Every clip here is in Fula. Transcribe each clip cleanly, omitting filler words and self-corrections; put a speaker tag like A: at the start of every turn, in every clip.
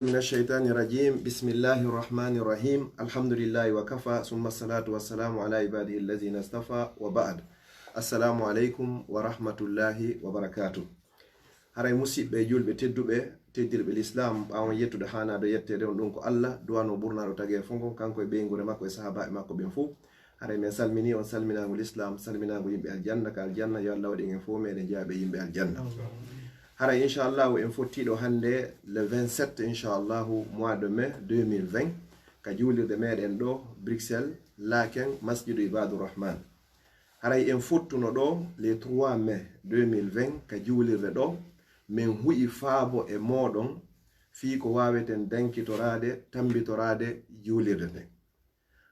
A: من الشيطان الرجيم بسم الله الرحمن الرحيم الحمد لله وكفى ثم الصلاة والسلام على عباده الذين اصطفى وبعد السلام عليكم ورحمة الله وبركاته haray musidɓe julɓe tedduɓe teddirɓe l'islam ɓawon yettude hanado yettede on ɗum ko Allah duwano ɓurnaɗo tagi fonko kanko e ɓeygure makko e sahabaɓe makko ɓen fou haray min salmini on salminago l'islam salminago yimɓe aljanna ka aljanna yo Allah waɗi en fo meɗen jeyaɓe yimɓe aljanna hara inchallahu en fottiɗo hande le 27 inchallahu mois de mai 2020 ka juulirde meɗen ɗo Bruxelles Laken masjidu Ibadur Rahman haray en fottuno ɗo le 3 mai 2020 ka juulirde ɗo min huyi faabo e moɗon fii ko waweten dankitorade tambitorade juulirde nde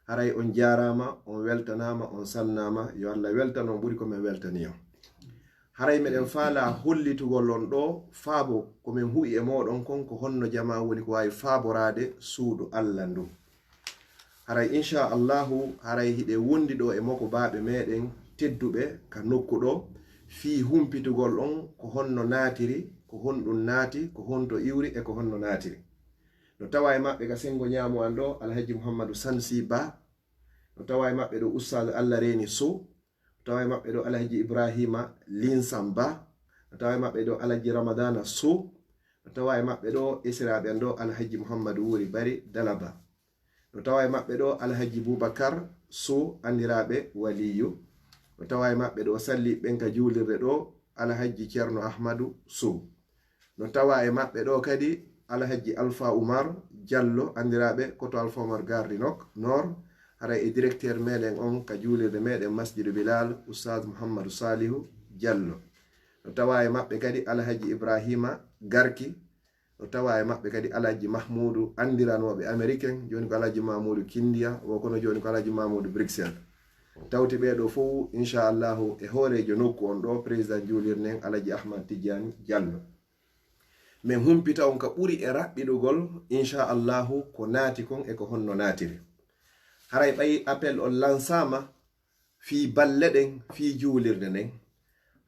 A: haray on jarama on weltanama on salnama yo Allah weltanon ɓuri komin weltani on haray meɗen faala hollitugol on ɗo faabo komin huyi e moɗon kon ko honno jama woni ko wawi faaborade suudu Allah ndu haray inchallahu haray hiɗe wondi ɗo e moko baaɓe meɗen tedduɓe ka nokku ɗo fii humpitugol on ko honno naatiri ko honɗum naati ko honto iwri e ko honno naatiri no tawa e maɓɓe ka sengo ñaamu an ɗo alhaji Mouhamadou Sansi Ba no tawa e maɓɓe ɗo Oustaz Allah Reni Sow tawa maɓɓe ɗo alhaji Ibrahima Linsam Ba tawa maɓɓe ɗo alhaji Ramadana Sow tawa maɓɓe ɗo isiraɓe ɗo alhaji Muhammadu Wuri Bari Dalaba tawa maɓɓe ɗo alhaji Boubacar Sow andiraɓe waliyu tawa maɓɓe ɗo salli ɓen ka juulirde ɗo alhaji Cerno Ahmadu Sow no tawa e maɓɓe ɗo kadi alhaji Alpha Oumar Diallo andiraɓe koto Alpha Oumar Gardi Nord haray e directeur meɗen on ka juulirde meɗen masjidu Bilal Oustaz Mouhamadou Salihu Diallo no tawa e maɓɓe kadi alhaji Ibrahima Garki no tawa e maɓɓe kadi alhaji Mahmoudou andiranoɓe américain joni ko alhaji Mamoudou Kindia o kono joni ko alhaji Mamoudou Bruxelles tawti ɓeɗo fof inchallahu e hoorejo nokku on ɗo président juulirden alhaji Ahmad Tidiane Diallo min humpita on ka ɓuri e raɓɓiɗugol inchallahu ko naati kon e ko honno naatiri haray ɓayi appel on lansama fi balle ɗen fi juulirde nden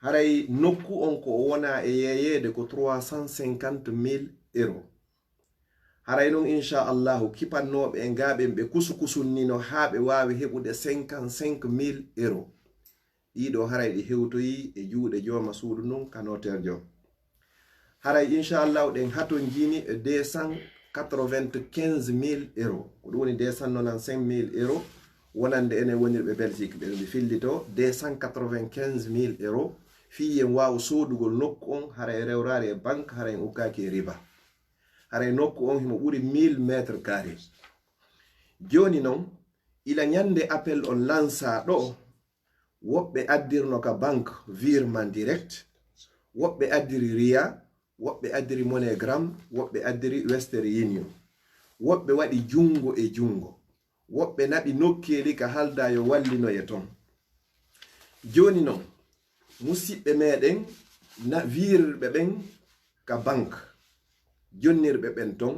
A: haray nokku on ko wona e yeyede ko 350.000 euros haray noon inchallahu kipannoɓe e ngaɓen ɓe kusukusunnino ha ɓe wawi heɓude 55.000 euros ɗiɗo haray ɗi hewtoyi e juuɗe joma suudu nun ka noterjo haray inchallahu ɗen haton jini e 295.000 euros ko ɗum woni 295.000 euros wonande enen wonirɓe Belgique ɓe ɗum fillito 295.000 euros fiyen wawa sodugol nokku on haray rewrare e banque haray ukkaki e riba haray nokku on himo ɓuri 1000 métres carré joni noon ila ñande appel on lansa ɗo woɓɓe addirno ka banque virement direct woɓɓe addiri RIA woɓɓe addiri MoneyGram woɓɓe addiri Western Union woɓɓe waɗi jungo e jungo woɓɓe naɓi nokkeli ka halda yo wallinoye ton joni noon musidɓe meɗen na wirirɓe ɓen ka banque jonnirɓe ɓen ton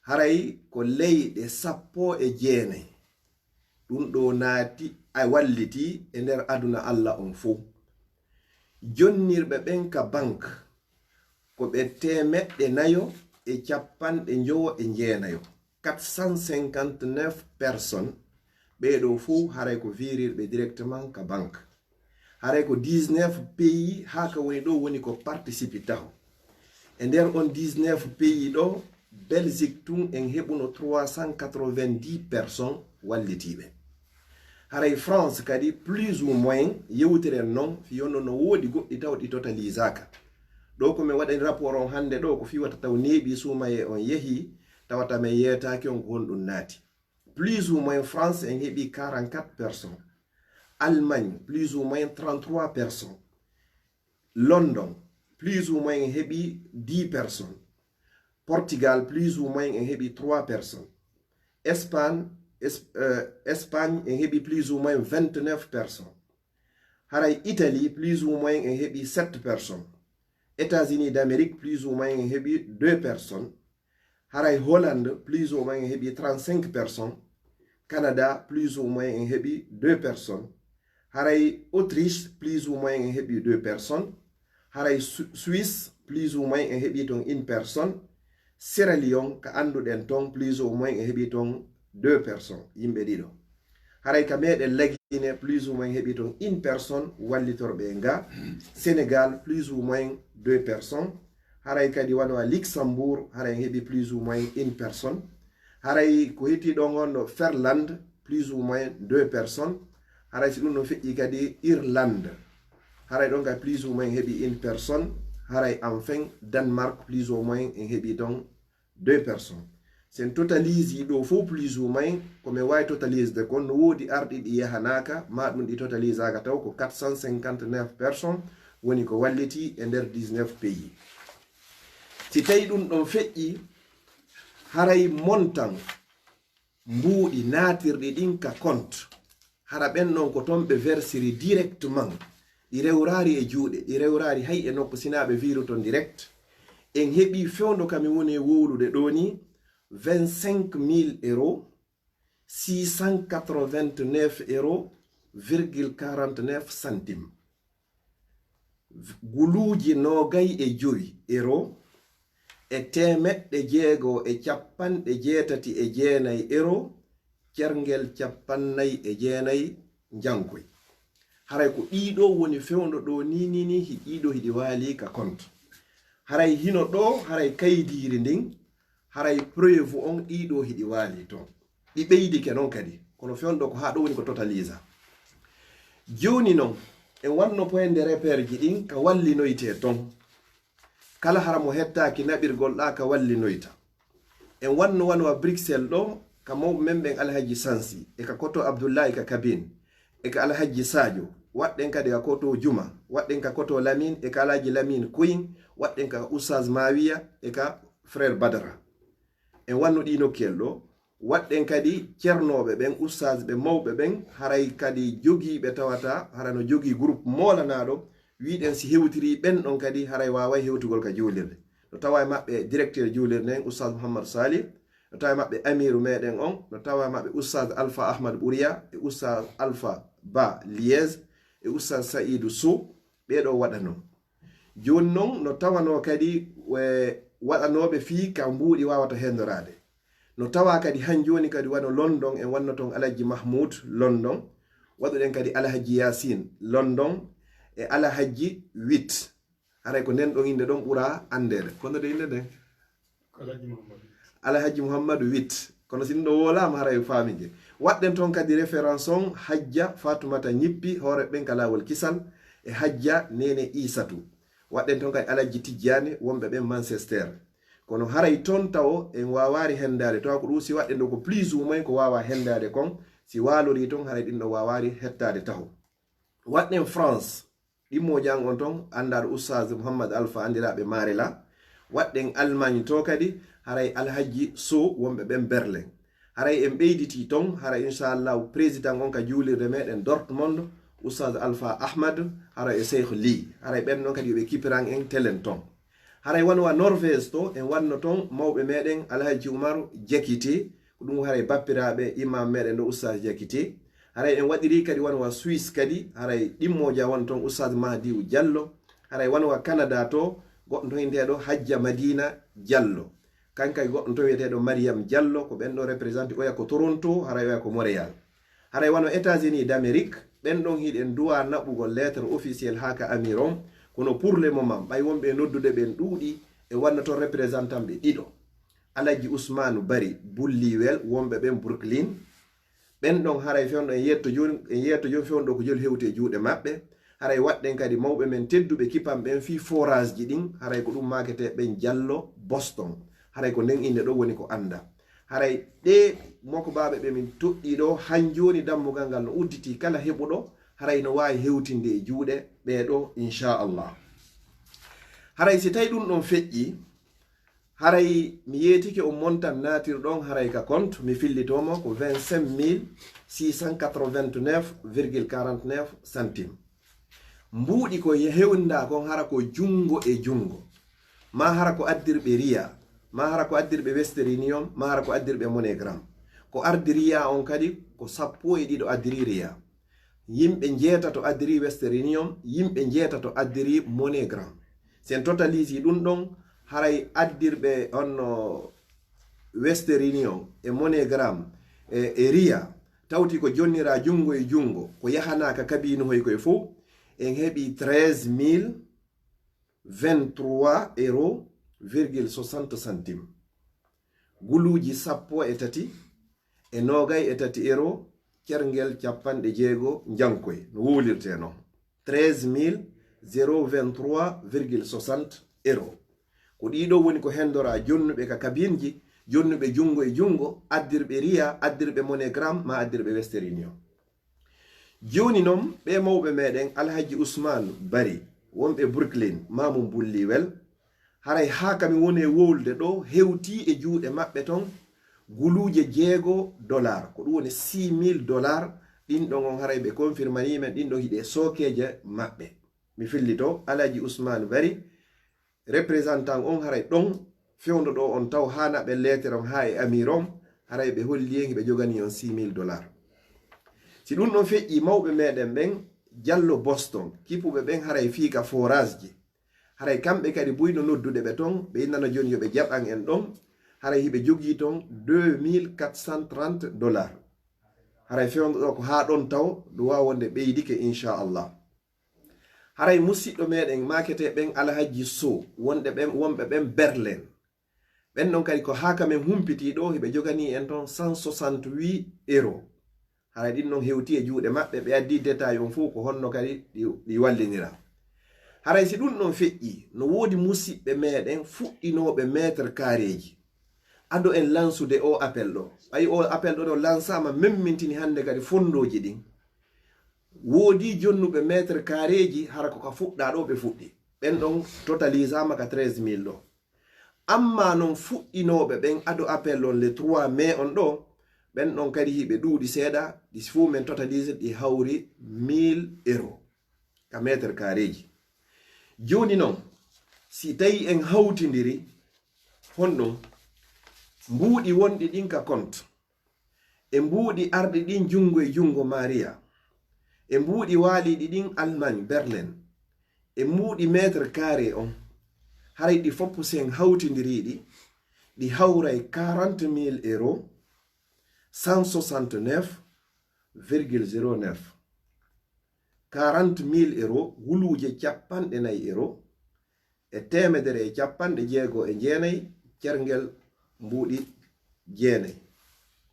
A: haray ko leyɗe 19 ɗum ɗo naati a walliti e nder aduna Allah on fo jonnirɓe ɓen ka banque ko ɓe 459 459 personnes ɓeɗo fou haray ko virirɓe directement ka banque haray ko 19 pays ha ka woni ɗo woni ko participe taw e nder on 19 pays ɗo Belgique tun en heɓuno 390 personnes wallitiɓe haray France kadi plus ou moins yewtiren noon fiyonno no woodi goɗɗi taw ɗi totalisaka ɗo ko min waɗani rapport on hande ɗo ko fiwata taw neeɓi sumaye on yeehi tawata min yeytaki on ko honɗum naati plus ou moins France en heɓi 44 personnes Allemagne plus ou moins 33 personnes London plus ou moins en heɓi 10 personnes Portugal plus ou moins en heɓi 3 personnes Espagne en heɓi plus ou moins 29 personnes haray Italie plus ou moins en heɓi 7 personnes États-Unis d'Amérique plus ou moins en heɓi 2 personnes haray Hollande plus ou moins en heɓi 35 personnes Canada plus ou moins en heɓi 2 personnes haray Autriche plus ou moins en heɓi 2 personnes haray Suisse plus ou moins en heɓi ton 1 personne Sierra Leone ka anduɗen ton plus ou moins e heɓi ton 2 personnes yimɓe ɗiɗo. Haray ka meɗen Guinée plus ou moins heɓi ton 1 personne wallitorɓe nga. Sénégal plus ou moins 2 personnes. Haray kadi wano Luxembourg haray heɓi plus ou moins 1 personne. Haray ko hetti ɗon on Finlande plus ou moins 2 personnes. Haray si ɗum no feƴƴi kadi Irlande haray ɗon ka plus ou moins heɓi 1 personne. Haray enfin Danemark plus ou moins en heɓi donc 2 personnes. Sen totalise ɗo fo plus ou moins komi wawi totalise de kon no wodi arɗi ɗi yahanaka ma ɗum ɗi totalise aga taw ko 459 personnes woni ko walliti e nder 19 pays. Si tawi ɗum ɗon feƴƴi haray montan mbuuɗi natirɗi ɗin ka compte hara ɓen ɗon ko ton ɓe versiri directement ɗi rewrari e juuɗe ɗi rewrari hay e nokku sinaɓe viru ton direct en heɓi fewndo kami woni wowlude ɗo ni 25 000 €, 689 €,49 centimes. Guluji nogay e joyi euro e temeɗɗe jeego e capanɗe jeetati e jeenayi euro cerngel capannay e jeenayi jankoy. Haray ko ɗiɗo woni fewndo ɗo ni ɗiɗo hiɗi waali ka compte. Haray hino ɗo haray kaydiri ndin haray preuve on ɗiɗo hiɗi waali ton ɗi ɓeydike non kadi kono fewndo ko ha ɗo woni ko totalisa. Joni non en wanno point de repère ji ɗin ka wallinoyte ton kala hara mo hettaki naɓirgol ɗa ka wallinoyta. En wanno wano a Bruxelles ɗo ka mawɓe men ɓen Alhaji Sansi e ka koto Abdoullahi ka Kabin e ka Alhaji Sadio waɗɗen kadi ka koto Juma waɗɗen ka koto Lamine e ka Alhaji Lamine Queen waɗɗen ka Oustaz Mawiya e ka frère Badara. En wanno ɗi nokkel ɗo waɗɗen kadi cernoɓe ɓen Oustaz ɓe mawɓe ɓen haray kadi jogiiɓe tawata hara no jogii groupe molanaɗo wiɗen si hewtiri ɓen ɗon kadi haray waway hewtugol ka juulirde. No tawa e maɓɓe directeur juulirde en Oustaz Mouhammad Salih, no tawa e maɓɓe amiru meɗen on, no tawa e maɓɓe Oustaz Alpha Ahmad Bouria e Oustaz Alpha Ba Liez e Oustaz Saïdou Sow ɓeɗo waɗa non. Joni non no tawano kadi waɗanoɓe fii ka mbuuɗi wawata hendorade. No tawa kadi han joni kadi wano London en wanno ton Alhaji Mahmoud London, waɗuɗen kadi Alhaji Yasin London e Alhaji 8 haray ko nden ɗon inde ɗon ɓura andede kono de inde nden Alhaji Muhammad 8 kono sin ɗo wolama haray famige. Waɗɗen ton kadi référence on Hajja Fatoumata Ñippi hoore ɓen ka lawol kisal e Hajja Nene Isatu. Waɗɗen ton kadi Alhaji Tijjani wonɓe ɓen Manchester. Kono haray ton taw en wawari hendade taw ko ɗum si waɗɗen ɗo ko plus ou moins ko wawa hendade kon si walori ton haray ɗin ɗo wawari hettade taw. Waɗɗen France ɗimmo jang on ton andaɗo Oustaz Mouhammad Alpha andiraɓe Marela. Waɗɗen Allemagne to kadi haray Alhaji Sow wonɓe ɓen Berlin. Haray en ɓeyditi ton haray inchallah président on ka juulirde meɗen Dortmund Oustaz Alpha Ahmad haray e Cheikh Ly haray ɓen ɗon kadi yoɓe kipiran en telen ton. Haray wanwa Norvège to en wanno ton mawɓe meɗen Alhaji Umaru Jakite ko ɗum haray bappiraɓe imam meɗen ɗo Oustaz Jakite. Haray en waɗiri kadi wanwa Suisse kadi haray ɗimmoja won ton Oustaz Mahdiou Diallo. Haray wanwa Canada to goɗɗo to nteɗo Hajja Madina Diallo kankay goɗɗo to wiyeteɗo Mariam Diallo ko ɓen ɗo représente oya ko Toronto haray oya ko Montréal. Haray wano États-Unis d'Amérique ɓen ɗon hiɗen duwa naɓugol lettre officiel ha ka amiron kono pour le moment ɓay wonɓe noddude ɓen ɗuuɗi e wanna toon représentant ɓe ɗiɗo Alhaji Ousmane Bari Bulliwel wonɓe ɓen Brooklyn ɓen ɗon haray fewno en yetto joni fewno ɗo ko joli hewti e juuɗe maɓɓe. Haray waɗɗen kadi mawɓe men tedduɓe kipan ɓen fi forage ji ɗin haray ko ɗum makete ɓen Diallo Boston haray ko nden inde ɗo woni ko anda. Haray ɗe moko baɓe ɓe min toɗɗi ɗo han joni dammugal ngal no udditi kala heɓuɗo haray no wawi hewtinde e juuɗe ɓeɗo inchallah. Haray si tawi ɗum ɗon feƴƴi haray mi yetike o montan natirɗon haray ka compte mi fillitomo ko 25 689,49 centimes. Mbuuɗi ko hewnda kon hara ko jungo e jungo ma hara ko addirɓe riya ma hara ko addirɓe Western Union ma hara ko addirɓe MoneyGram. Ko ardi riya on kadi ko 12 addiri riya, yimɓe jeetato addiri Western Union, yimɓe jeetato addiri MoneyGram. Sen totalisi ɗum ɗon haray addirɓe onno Western Union e MoneyGram e Ria tawti ko jonnira jungo e jungo ko yahanaka kabino hoy koye fof en heɓi 13.023 €,60 centimes. guluji 13 e nogay e tati euro kerngel capanɗe jeego jankoy no wulirte no 13.023,60 €. ko ɗiɗo woni ko hendora jonnuɓe ka kabinji, jonnuɓe jungo e jungo, addirɓe Ria, addirɓe MoneyGram ma addirɓe Western Union. joni noon ɓe mawɓe meɗen Alhaji Ousmane Bari wonɓe Brooklyn Mamum Bulliwel haray ha kami woni e wowlde ɗo hewti e juuɗe maɓɓe ton guluje $6 ko ɗum woni $6,000 ɗin ɗon on haray ɓe confirmanimen ɗin ɗon hiɗe sokeje maɓɓe. mi fillito Alhaji Ousmane Bari représentant on haray ɗon fewndo ɗo on taw hana ɓe lettere on ha e amir on haray ɓe holli ɓe jogani on $6,000. si ɗum ɗon feƴƴi mawɓe meɗen ɓen Diallo Boston kippuɓe ɓen haray fiika forage ji haray kamɓe kadi buyno noddude ɓe ton ɓe innano joni yoɓe jaɓan en ɗon haray hiɓe jogii ton $2,430 haray fewndo ɗo ko ha ɗon taw ɗo wawa wonde ɓeydike inchallah. haray musidɗo meɗen makete ɓen Alhaji Sow wonɓe ɓen Berlin ɓen ɗon kadi ko ha kamen humpiti ɗo hiɓe jogani en ton €168. haray ɗin ɗon hewti e juuɗe maɓɓe ɓe addi détail on fuu ko honno kadi ɗi wallinira. haray si ɗum ɗon feƴƴi no woodi musidɓe meɗen fuɗɗinoɓe métre carréji ado en lansude o appel ɗo ayi o appel ɗo ɗo lansama memmintini hande kadi fondoji ɗin woodi jonnuɓe métre carréji hara ko ka fuɗɗa ɗo ɓe fuɗɗi ɓen ɗon totalisama ka 13,000 ɗo. amma non fuɗɗinoɓe ɓen ado appel on le 3 mai on ɗo ɓen ɗon kadi hiɓe ɗuuɗi seeɗa ɗi fuu men totalise ɗi hawri €1,000 ka métre carréji. joni noon si tawi en hawtidiri honɗum mbuuɗi wonɗi ɗin ka compte e mbuuɗi arɗi ɗin jungo e jungo Maria e mbuuɗi waaliɗi ɗin Allemagne Berlin e mbuuɗi métre carré on haray ɗi fopp sen hawtidiriɗi ɗi hawray €40,000 169,09 €40,000 guluje capanɗe €4 e temedere e capanɗe jeego e jeenayi kerngel mbuuɗi jeenayi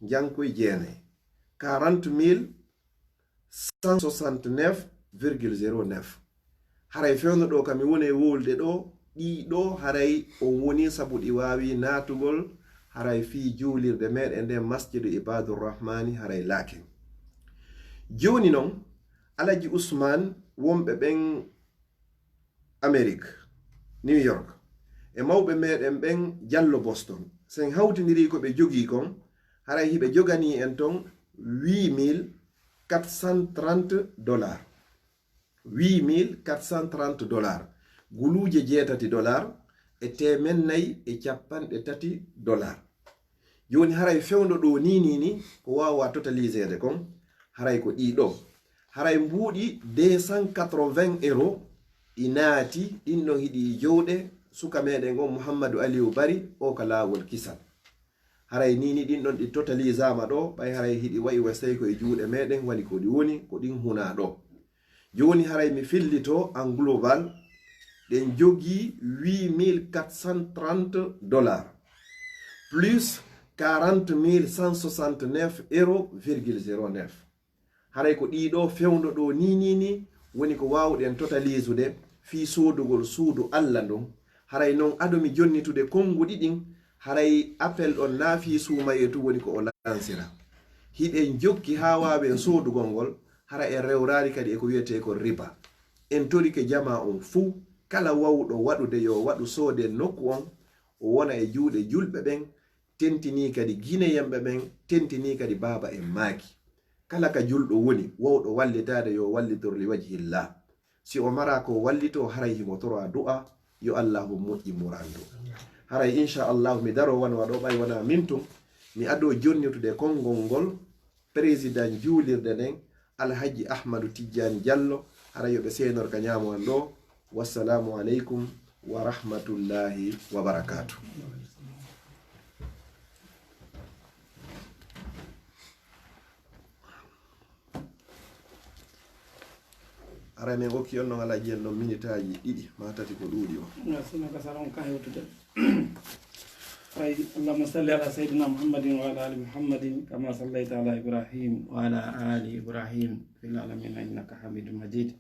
A: jankoy jeenayi 40,169,09 haray fewno ɗo kami woni e wowlde ɗo ɗiɗo haray on woni sabu ɗi wawi natugol haray fi juulirde meɗen nde Masjidu Ibadur Rahmani haray laaken. joni noon Alhaji Ousmane wonɓe ɓen Amérique New York e mawɓe meɗen ɓen Diallo Boston sen hawtidiri ko ɓe jogii kon haray hiɓe jogani en ton $8,430 $8,430 guluje $8 e $430. joni haray fewndo ɗo ni ko wawa totalisede kon haray ko ɗiɗo haray mbuuɗi €280 ɗi naati ɗin ɗon hiɗi jowɗe suka meɗen on Mouhammadou Aliou Bari o ka laawol kisal haray nini ɗin ɗon ɗi totalisama ɗo ɓay haray hiɗi wayi wastay ko e juuɗe meɗen wani ko ɗi woni ko ɗin huna ɗo. joni haray mi fillito en global ɗen jogi $8,430 plus €40,169,09 haray ko ɗiɗo fewndo ɗo ni woni ko wawɗen totalizude fi sodugol suudu Allah ɗum haray noon adomi jonnitude konguɗi ɗin haray appel ɗon na fi sumayetu woni ko o lansira hiɗen jokki ha wawen sodugol ngol hara en rewrari kadi eko wiyete ko riba en torike jama on fuu kala wawɗo waɗude yo waɗu soode nokku on o wona e juuɗe julɓe ɓen tentini kadi guineyemɓe ɓen tentini kadi baba en maaki kala ka julɗo woni wawɗo wallitade yo wallitor li wajhillah si o mara ko wallito haray himo toro du'a yo allahu moƴƴi murandu haray inchallahu mi daro wan waɗo ɓay wona mintum mi ado jonnitude konngol ngol président juulirde nden Alhaji Ahmadou Tidiane Diallo haray yoɓe senor ka ñamoan ɗo wassalamu aleykum wa rahmatullahi wa barakatuh. Ara men gokki on no ala jenno minitaji ɗiɗi ma tati ko ɗuuɗi o
B: sino ka saron ka hewtude ay allahumma salli ala sayyidina muhammadin wa ala ali muhammadin kama sallaita ala ibrahim wa ala ali ibrahim fil alamin innaka hamidum majid.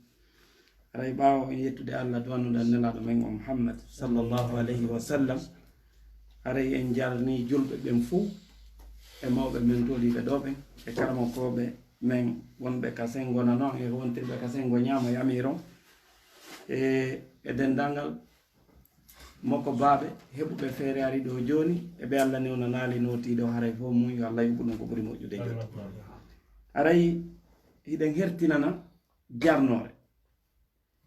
B: Aray ɓaawo en yettude allah duwanuɗa nelaɗo men o muhammad sallllahu alayhi wa sallam. Aray en jarni julɓe ɓen fuu e mawɓe men toliɓe ɗo ɓen e karmakoɓe men wonɓe ka sengo nano e wontirɓe ka sengo ñaama yamiron e dendangal makko baaɓe heɓuɓe feere ari ɗo joni e ɓe allah newna naali notiɗo haray fof mum yo allah yuɓu ɗum ko ɓuri moƴƴude joni. Aray hiɗen hertinana jarnore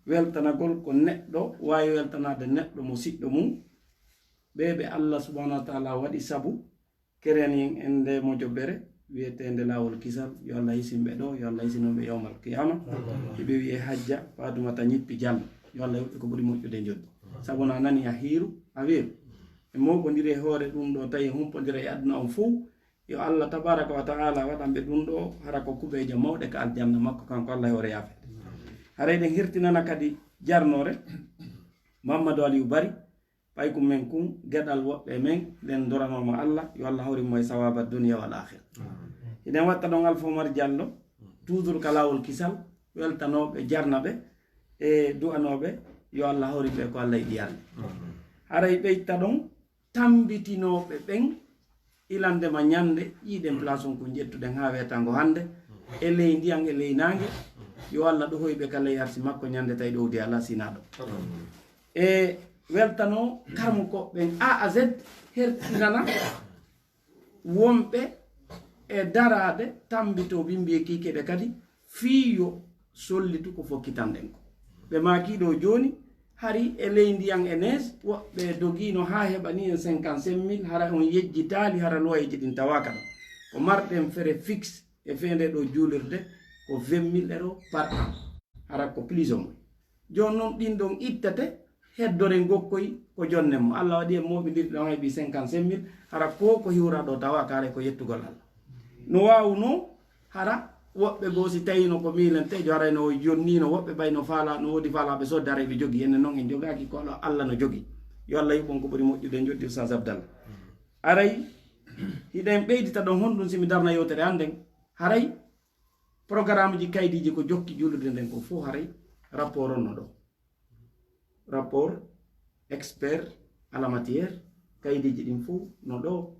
B: weltanagol ko neɗɗo wawi weltanade neɗɗo mo siɗɗo mum ɓe allah subhanahu wa taala waɗi sabu kereni en nde moƴoɓere wiyetende lawol kisal yo allah hisimɓe ɗo yo allah hisinoɓe yawmal qiyama ɓe wiye hajja fatumata ñippi jallo yo allah yoɓɓe ko ɓuri moƴƴude joni sabu na nani a hiiru a weeru e moɓodiri e hoore ɗum ɗo tawi humpodira e aduna on fou yo allah tabaraka wa taala waɗanɓe ɗum ɗo hara ko kuɓeje mawɗe ka aljanna makko kanko allah hoore yaafede. Haray ɗen hirtinana kadi jarnore Mamadou Aliou Bari pay ko men kum gueɗal woɓɓe men ɗen doranoma allah yo allah hawrimo e sawaba duniya wal akhira. Hiɗen watta ɗon Alpha Oumar Diallo toujours ka lawol kisal weltanoɓe jarnaɓe e du'anoɓe yo allah hawriɓe ko allah yiɗi yalle. Haray ɓeyta ɗon tambitinoɓe ɓen ilandema ñande ƴiɗen place on ko jettuɗen ha wetango hande e ley ndiyan e ley nangue yo allah ɗo hoyɓe ka ley arsi makko ñande tawi ɗowdi ala sinaɗo e weltano karmo ɓen A à Z hertinana wonɓe e darade tambito bimbiye kikeɓe kadi fiyo sollitu ko fokkitanɗen ko ɓe makiɗo joni hari e ley ndiyan e neige woɓɓe dogino ha heɓani en 55 000 hara on yejjitali hara loyeji ɗin tawaka ɗo ko marɗen fere fixe e fende ɗo juulirde ko 20 000 € par an hara ko plus ou moins joni noon ɗin ɗon ittate heddore gokkoy ko jonne mo allah waɗi e moɓidirɗi ɗon heeɓi 55 000 hara ko hiwra ɗo tawa kare ko yettugol allah no wawno hara woɓɓe goo si tawino ko milen tejo harayno jonnino woɓɓe ɓayno faala no wodi faalaɓe sodde hara ɓe jogui enen noon en jogaki ko allah no jogui yo allah yuɓon ko ɓuuri moƴƴude joddi Oustaz Abdallah. Aray hiɗen ɓeydita ɗon honɗum simi darna yewtere anden haray programme ji kaydiji ko jokki julurde nden ko fof haray rapport on no ɗo rapport expert à la matière kaydiji ɗin fof no ɗo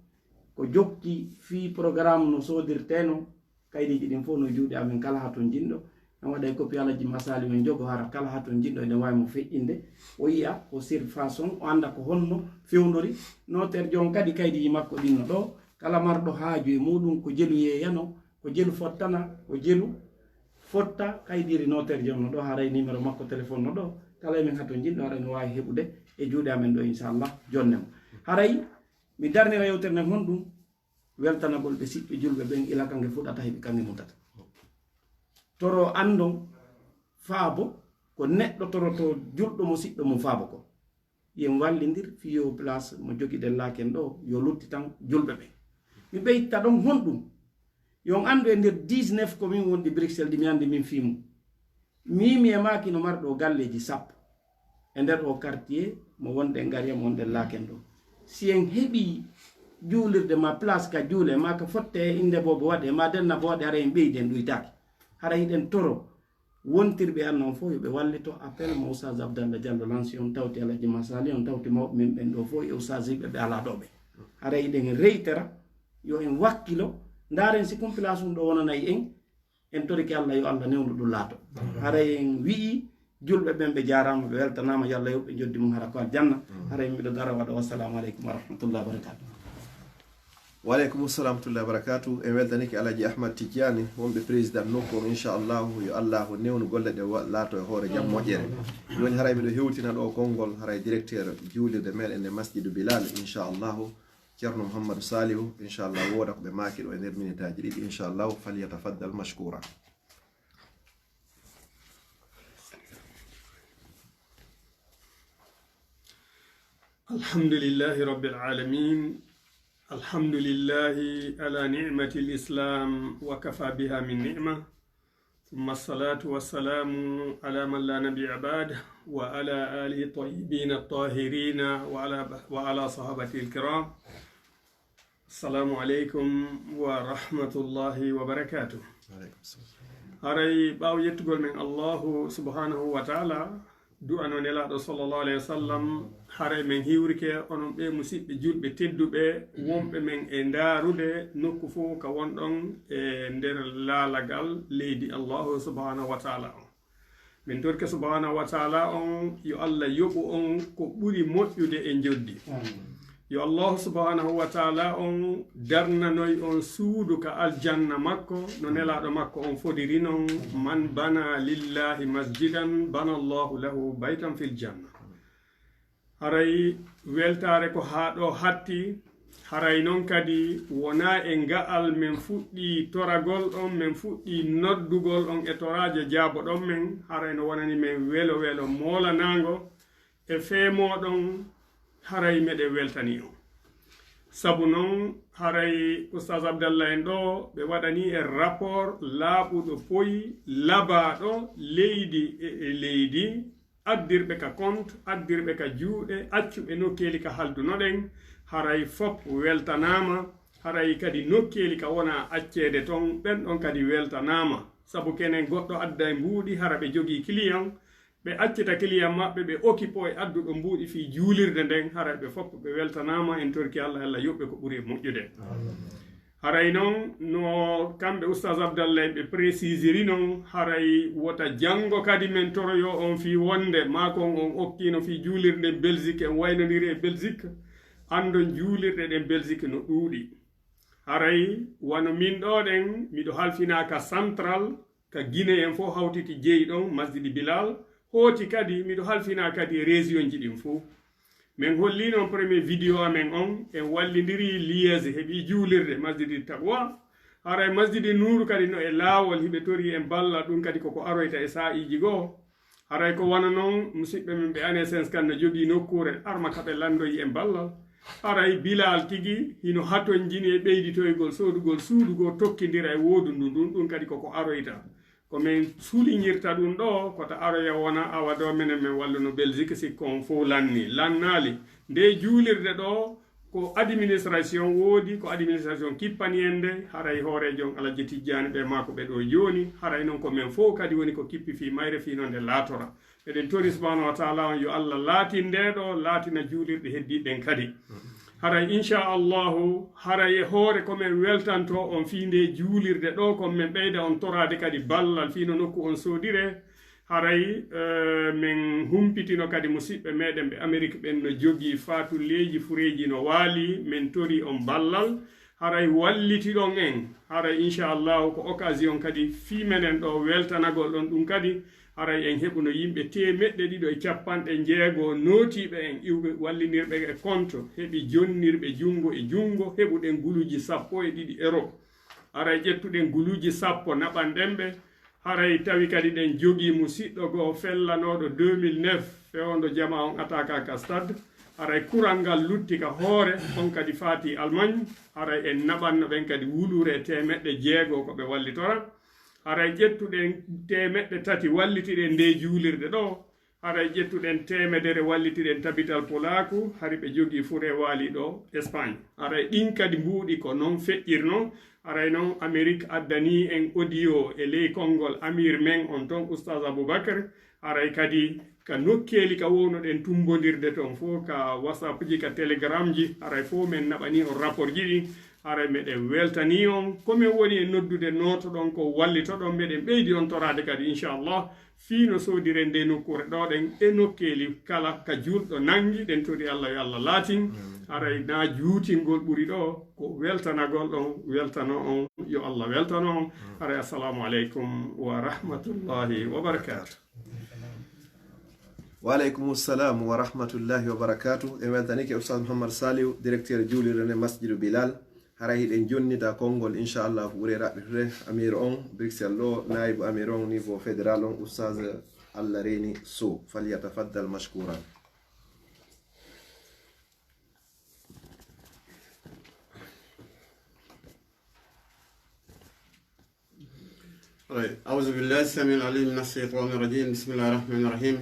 B: ko jokki fi programme no sodirteno kaydiji ɗin fof no juuɗe amin kala ha ton jinɗo en waɗa copie alaji masali men jogo hara kala ha ton jinɗo ene wawi mo feƴƴinde o yiya o sir façon o anda ko honno fewdori notere jon kadi kaydiji makko ɗin no ɗo kala marɗo haaju e muɗum ko jelu yeyano ko jelu fottana ko jelu fotta kaydiri notere jon no ɗo haray numéro makko téléphone no ɗo kala emin haton jinɗo haray no wawi heɓude e juuɗe amen ɗo inchallah jonnemo. Haray mi darnira yewtere nden honɗum weltanagol ɓe siɓɓe julɓe ɓen ila kange fuɗata heɓi kange mutata toro andon faabo ko neɗɗo toroto julɗo mo siɗɗo mo faabo ko yen wallidir fiyo place mo jogiɗen laaken ɗo yo lutti tan julɓe ɓen mi ɓeyta ɗon honɗum yon andu e nder 19 komin wonɗi Bruxelles ɗi mi andi min fimu mimi e maki no marɗo galleji sappo e nder o quartier mo wonɗe gariyam wonɗen laaken ɗo si en heɓi juulirde ma place ka juule ma ka fotte e inde bobo waɗe ma denna bo waɗe hara en ɓeyden ɗuytaki hara hiɗen toro wontirɓe an noon fof yoɓe wallito appel mo Oustaz Abdallah Diallo lanci on tawti alaji masali on tawti mawɓe min ɓen ɗo fof e Oustaz yiɓe ɓe ala ɗoɓe hara hiɗen reytera yo en wakkilo ndaren si compilage ɗo wonanayi en toriki allah yo allah newnu ɗum laato hara en wi'i julɓe ɓen ɓe jarama ɓe weltanama yo allah yoɓɓe joddi mum hara ko aljanna hara miɗo dara waɗa wassalamu aleykum wa rahmatullahi wa barakatuh.
A: Waleykum salam wa rahmatullahi wa barakatuh. En weltaniki Alaji Ahmad Tidiane wonɓe président nokku on inchallahu yo allahu newnu golle ɗe laato e hoore jaam moƴƴere joni haray miɗo hewtina ɗo konngol haray directeur juulirde meɗen e masjidu Bilal inchallahu ceerno Mouhamadou Salihu inchallah woda ko ɓe maaki ɗo e nder minutaji ɗiɗi inchallahu falyatafaddal mashkoura.
C: الحمد لله رب العالمين. الحمد لله على نعمة الإسلام وكفى بها من نعمة، ثم الصلاة والسلام على من لا نبي بعده وعلى آله الطيبين الطاهرين وعلى صحابته الكرام. السلام عليكم ورحمة الله وبركاته. هاي باو يتقول من الله سبحانه وتعالى du anon elaɗo sallallahu alayhi wa sallam hare men hiwrike onon ɓe musidɓe julɓe tedduɓe wonɓe men e ndaarude nokku fof ka wonɗon e nder laalagal leydi allahu subhanahu wa taala on. min torke subhanahu wa taala on yo allah yoɓu on ko ɓuri moƴƴude e joddi. yo allahu subhanahu wa taala on darnanoy on suudu ka aljanna makko no nelaɗo makko on fodiri non man bana lillahi masjidan bana allahu lahu baytan fil janna. haray weltare ko ha ɗo hatti, haray noon kadi wona e nga'al min fuɗɗi toragol on, min fuɗɗi noddugol on e toraje jaabo ɗon men, haray no wonani men welo welo molanago e feemoɗon haray meɗe weltani on. sabu noon haray oustas Abdallah en ɗo ɓe waɗani e rapport laaɓuɗo poyi labaɗo leydi e leydi, addirɓe ka compte, addirɓe ka juuɗe, accuɓe nokkeli ka haldunoɗen, haray fop weltanama, haray kadi nokkeli ka wona accede ton ɓen ɗon kadi weltanama. sabu kenen goɗɗo adda e mbuuɗi hara ɓe jogii client, ɓe accita client maɓɓe ɓe occupo e adduɗo mbuuɗi fi juulirde nden, haray ɓe fof ɓe weltanama en torki allah allah yoɓɓe ko ɓuri moƴƴude. haray noon no kamɓe oustas Abdallah en ɓe précisiri noon, haray wota janngo kadi men toroyo on fi wonde makon on okkino fi juulirde Belgique en waynodiri e Belgique, andon juulirɗe ɗen Belgique no ɗuuɗi. haray wano min ɗoɗen miɗo halfinaka central ka Guinée en fof hawtiti jeeyi ɗon masjidi Bilal, hooti kadi miɗo halfina kadi e région ji ɗin fof. min holli noon premier vidéo amen on en wallidiri liége heeɓi juulirde masjidi Taqwa. haray masjidi Nouru kadi no e laawol hiɓe tori en balla ɗum kadi koko aroyta e sa'iji goo. haray ko wana noon musidɓe men ɓe ANSS kan no jogii nokkure arma kaɓe landoyi en ballal. haray Bilal tigi hino haton jini e ɓeyditoygol soodugol suudugo tokkidira e woodundu ndun, ɗum kadi koko aroyta. ko min suuliñirta ɗum ɗo kota aroya wona awa ɗo minen min walluno Belgique sikko on fof lannali nde juulirde ɗo ko administration woodi, ko administration kippani en nde. haray hoorejon Alaji Tijjani ɓe mako ɓe ɗo joni, haray noon ko min fof kadi woni ko kippi fi mayre fi noon nde laatora. eɗen tori subhanahu wa taala on yo allah laatin nde ɗo laatina juulirɗe heddiɗen kadi. haray inchallahu haray e hoore komin weltanto on fi nde juulirde ɗo komin ɓeyda on torade kadi ballal fino nokku on soodire. haray min humpitino kadi musidɓe meɗen ɓe Amérique ɓen no jogii fatulleji fureji no waali, min tori on ballal, haray wallitiɗon en. haray inchallahu ko occasion kadi fi menen ɗo weltanagol ɗon ɗum kadi haray en heɓuno yimɓe 250 nootiɓe en iwɓe wallinirɓe e compte, heɓi jonnirɓe jungo e jungo, heɓuɗen guluji 12 euro. haray ƴettuɗen guluji 10 naɓanɗenɓe. haray tawi kadi ɗen jogii musidɗo goo fellanoɗo 2009 fewndo jama on attaque ka stade. haray kural ngal lutti ka hoore on kadi faati Allemagne. haray en naɓanno ɓen kadi wulure 600 ko ɓe wallitora. haray ƴettuɗen 300 wallitiɗen nde juulirde ɗo. haray ƴettuɗen 100 wallitiɗen tabital Polaku, hari ɓe jogii fure waali ɗo Espagne. haray ɗin kadi mbuuɗi ko noon feƴƴirno. haray noon Amérique addani en audio e ley konngol amir men on ton oustas Aboubacry. haray kadi ka nokkeli ka wownoɗen tumbodirde toon fof, ka whatsapp ji, ka telegram ji, haray fof men naɓani on rapport ji ɗi. haray meɗen weltani on komin woni e noddude notoɗon ko wallitoɗon, meɗen ɓeydi on torade kadi inchallah fino soodire nde nokkure ɗoɗen e nokkeli kala ka julɗo nangi ɗen tori allah yo allah laatin. haray na juutingol ɓuri ɗo, ko weltanagol ɗon weltano on, yo allah weltano on. haray assalamu aleykum wa rahmatullahi wa barakatuh.
A: wa aleykum salam wa rahmatullahi wa barakatuh. en weltanike oustaz Mouhammad Saliou, directeur juulirde nde masjidu Bilal. haray hiɗen jonnita konngol inchallah ɓuure raɓɓitude amir on Bruxelles ɗo, naibu amir on niveau fédéral on oustaz Allah Reni Sow. falyatafaddal mashkouran.
D: أعوذ بالله السميع العليم من الشيطان الرجيم بسم الله الرحمن الرحيم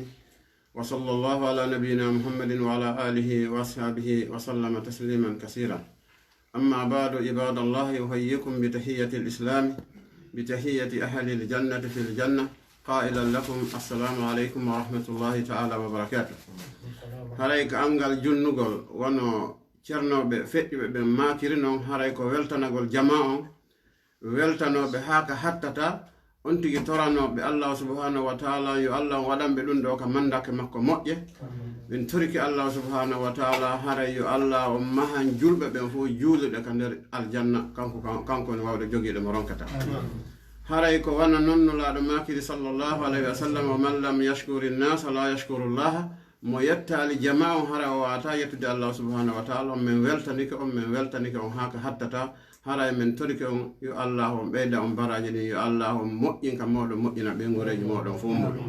D: وصلى الله على نبينا محمد وعلى آله وأصحابه وسلم تسليما كثيرا أما بعد عباد الله أحييكم بتحية الإسلام بتحية أهل الجنة في الجنة قائلا لكم السلام عليكم ورحمة الله تعالى وبركاته هرايك أنغال جنوغول وانو تشرنوبه فديبه be makirino haray ko weltanagol jama'o weltanobe haka hattata on tigi toranobe Allah subhanahu wa ta'ala yo Allah wadambe dun do ka mandake makko mojje ben toriki Allah subhanahu wa ta'ala haray yo Allah o mahan julbe be fo juulude ka der aljanna kanko ni wawde jogide mo ronkata haray ko wana nonno laado makiri sallallahu alaihi wasallam wa man lam yashkuri an-nas la yashkuru Allah mo yettali jama'o hara o ata yettude Allah subhanahu wa ta'ala men weltanike on haka hattata haray men torike on yo Allah on beyda on baraji ni yo Allah on moƴƴinka moɗon moƴƴina ɓe ngureji moɗon fo muɗum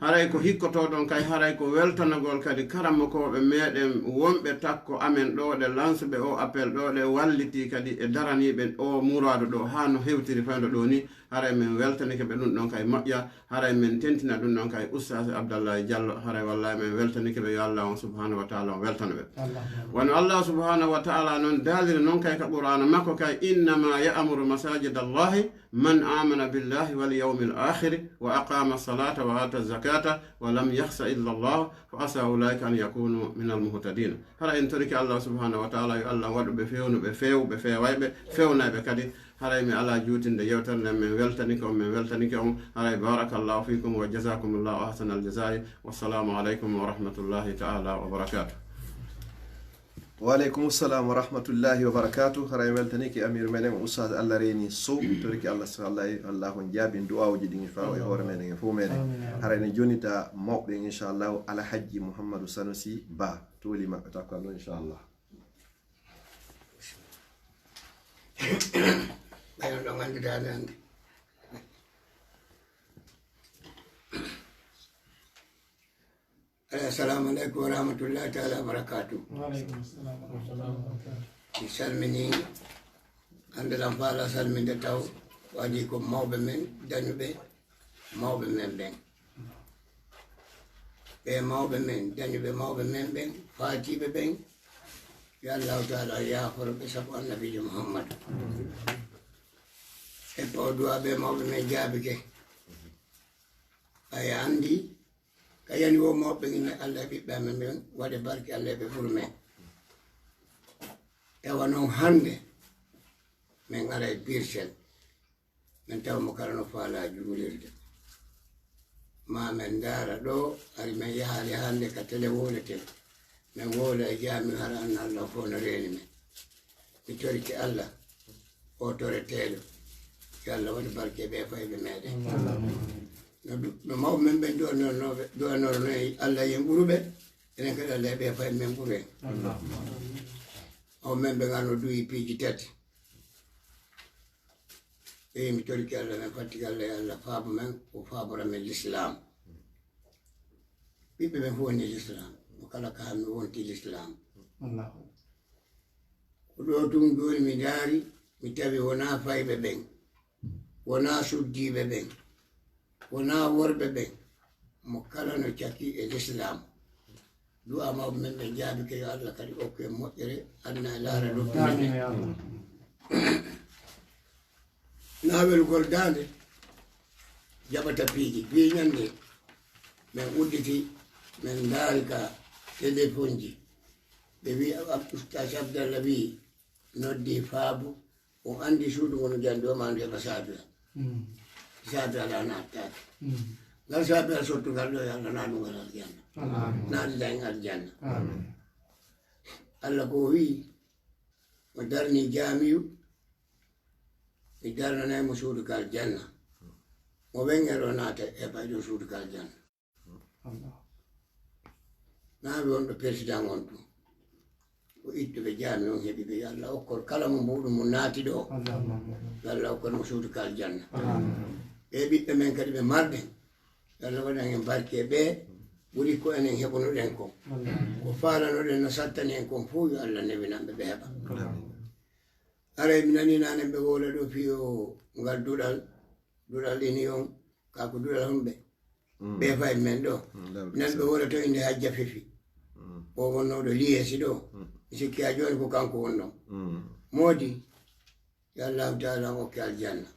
D: haray ko hikkotoɗon kay haray ko weltanagol kadi karamokoɓe meɗen wonɓe takko amen ɗo ɗe lansuɓe o appel ɗo ɗe walliti kadi e daraniɓe o murado ɗo ha no hewtiri faydo ɗo ni haray men weltanike ɓe ɗum ɗon kay moƴƴa haray men tentina ɗum ɗon kay Oustaz Abdallahi Diallo haray wallahi men weltanike ɓe yo Allah on subhanahu wa ta'ala on weltana ɓe wono Allah subhanahu wa ta'ala noon daliri noon kay ka qur'ana makko kay innama ya'muru masajida Allahi man amana billahi wal yawmil akhir wa aqama as-salata wa ata az-zakata wa lam yakhsha illa Allah fa asa ulaika an yakunu min al-muhtadin hara en toriki Allah subhanahu wa ta'ala yo Allah wadu be fewnuɓe fewayɓe fewnayɓe kadi haray mi ala juutinde yewtere men weltanike on haray barakallahu fikum wa jazakumullahu ahsanal jazai wassalamu aleykum wa rahmatullahi ta'ala wa barakatuh
A: wa aleykum assalam wa rahmatullahi wa barakatuh haray weltanike amir menen Oustaz Allah reni sow toriki Allah on jaabin du'awji ɗin fa e hoore menen e fo menen haray ne jonita mawɓe inchallah alhaji Mouhamadou Sanusi Ba tooli maɓɓe takkallo inchallah
E: ɓayno ɗo ganduɗaɗe hannde assalamu aleykum wa rahmatullahi taala wa barakatuh mi salmini hannde lam faala salminde taw waɗi ko mawɓe men dañuɓe mawɓe men ɓen ɓe mawɓe men dañuɓe mawɓe men ɓen faatiɓe ɓen yo allahu taala yaforo ɓe sabu annabijo Muhammadu e pawduwa ɓe mawɓe men jaabike aya andi ka yani wo mawɓe ine Allah e ɓiɓɓe amen ɓen waɗe barke Allah e ɓe furu men tawa noon hande min ara e Birchel min tawa mo kala no faala juulirde ma men ndaara ɗo ari min yahali hande ka télé woleten min woola e jaami hara anna Allah fof no reeni men mi toriki Allah o toreteɗo yo Allah waɗi barke ɓe fayɓe meɗen no mawɓe men ɓen duwanoro no Allah yen ɓuruɓe enen kadi Allah e ɓe fay men ɓuru en mawɓe men ɓe gano duyi piiji tati eyi mi toriki Allah men fattiki Allah e Allah faabo men o faabora men l'islam ɓiɓɓe men fof woni l'islam mo kala ka mi wonti l'islam ko ɗo tum joni mi daari mi tawi wona fayɓe ɓen wona suddiɓe ɓen wona worɓe ɓen mo kala no cakki e l'islam du'a mawɓe men ɓe jaabike yo Allah kadi okku en moƴƴere adna e laara lobbumen naawelgol dande jaɓata piiji piiñande min udditi min ndaari ka téléphone ji ɓe wi Oustaz Abdallah wi noddi faabu on andi suudu ngono jandi o ma ndu heɓa saabi ala nattaki ngal saabi al sottugal ɗo yo Allah naɗugal aljanna naɗida en aljanna Allah ko wi mo darni jaamiyu mi darnanaymo suudu ka aljanna mo weŋŋero naata e ɓayɗo suudu ka aljanna naawi wonɗo président on tum ko ittuɓe jaami on heɓi ɓe yo Allah okkor kala mo muɗum mo naati ɗo yo Allah okkormo suudu ka aljanna ɓe ɓiɓɓe men kadi ɓe marɗen yo Allah waɗan en barke ɓe ɓuri ko enen heɓunoɗen kon ko falanoɗen no sattani en kon fuu yo Allah newinanɓe ɓe heɓa aray mi nani nanen ɓe wola ɗo fiyo ngal duɗal dural ini on kako dural humɓe ɓe fay men ɗo nan ɓe wona to inde hajja fefi o wonnoɗo liyesi ɗo mi sikki ha joni ko kanko wonɗon moodi yo allahu taala hokke aljanna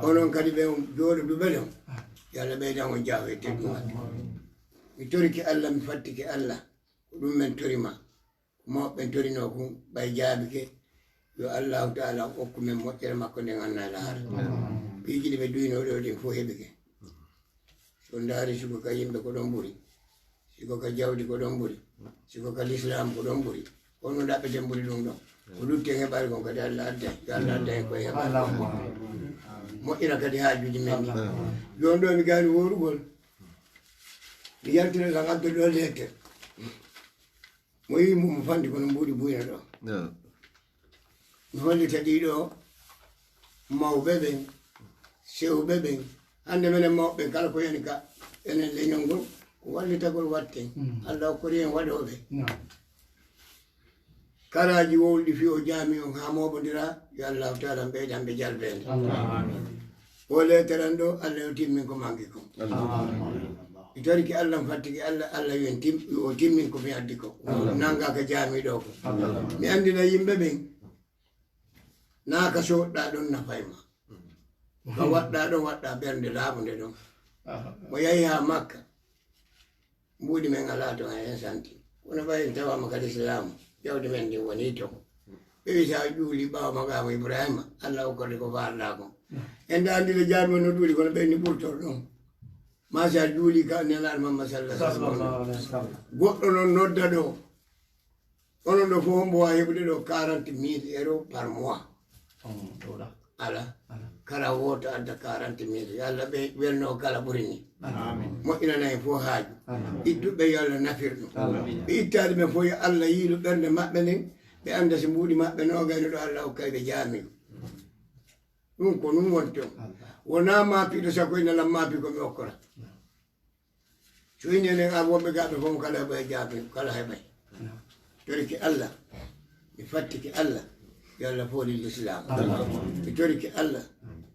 E: onon kadi ɓe jooɗo duɓele on yo allah ɓeydan on jaaho e teddugal mi toriki allah mi fattike allah ko ɗum men torima mawɓe torino kum ɓay jaabike yo allahu taala hokku men moƴƴere makko nden anna laara piiji ɗi ɓe duynoɗo ɗin fof heɓike so ndaari siko ka yimɓe ko ɗon ɓuri siko ka jawdi ko ɗon ɓuri siko ka l'islam ko ɗon ɓuri kono ɗaɓɓeten ɓuri ɗum ɗon ko lutte heɓari kon kadi allah adda yo allah adda hen koye heɓari moƴƴina kadi haajuji men ɗi jon ɗo mi gaani worugol mi yaltire tan addude ɗo lettere mo wi mo fandi kono mbuuɗi buyna ɗo mi hollita ɗiɗo mawɓe ɓen sewɓe ɓen hande minen mawɓe kala ko yani ka enen leñol ngol ko wallitagol watten allah hokkori hen waɗoɓe karaji wowlɗi fi o jaami on ha moɓodira yo allahu taala ɓeydan ɓe jalbede o letteran ɗo allah yo timmin ko manqui ko mi toriki allah m fattiki allah yo o timmin ko mi addi ko nangaka jaami ɗo ko mi andina yimɓe ɓen naaka soɗɗa ɗon nafayma ko waɗɗa ɗon waɗɗa ɓernde laaɓude ɗon mo yahi ha makka mbuuɗi men ala to hen santi kono ɓayen tawama kadi islamu jawdi men ndi woni to ɓe wi sa ƴuuli ɓawa magamo ibrahima allah hokkorde ko farɗa ko en da andile jaami no ɗuuɗi kono ɓenni ɓurtor ɗon ma sa juuli ka nelaɗo mamma sallah goɗɗo noon nodda ɗo onon ɗo fof mbo wawi heɓude ɗo 40 000 € par mois ala kala woto adda 40 000 yo allah ɓe welno kala ɓuri ni moƴƴinana hen fof haaju ittuɓe yo allah nafir ɗum ɓe ittade ɓen fof yo allah yiilu ɓernde maɓɓe nden ɓe anda so mbuuɗi maɓɓe nogayno ɗo allah hokkay ɓe jaamiɗo ɗum ko ɗum woni toon wona maapiɗo sakko inalam maapi komi hokkora so ini enen an wonɓe gaɓe fof kala heɓay jaami kala heɓay toriki allah mi fattiki allah yo allah fooli l'islam mi toriki allah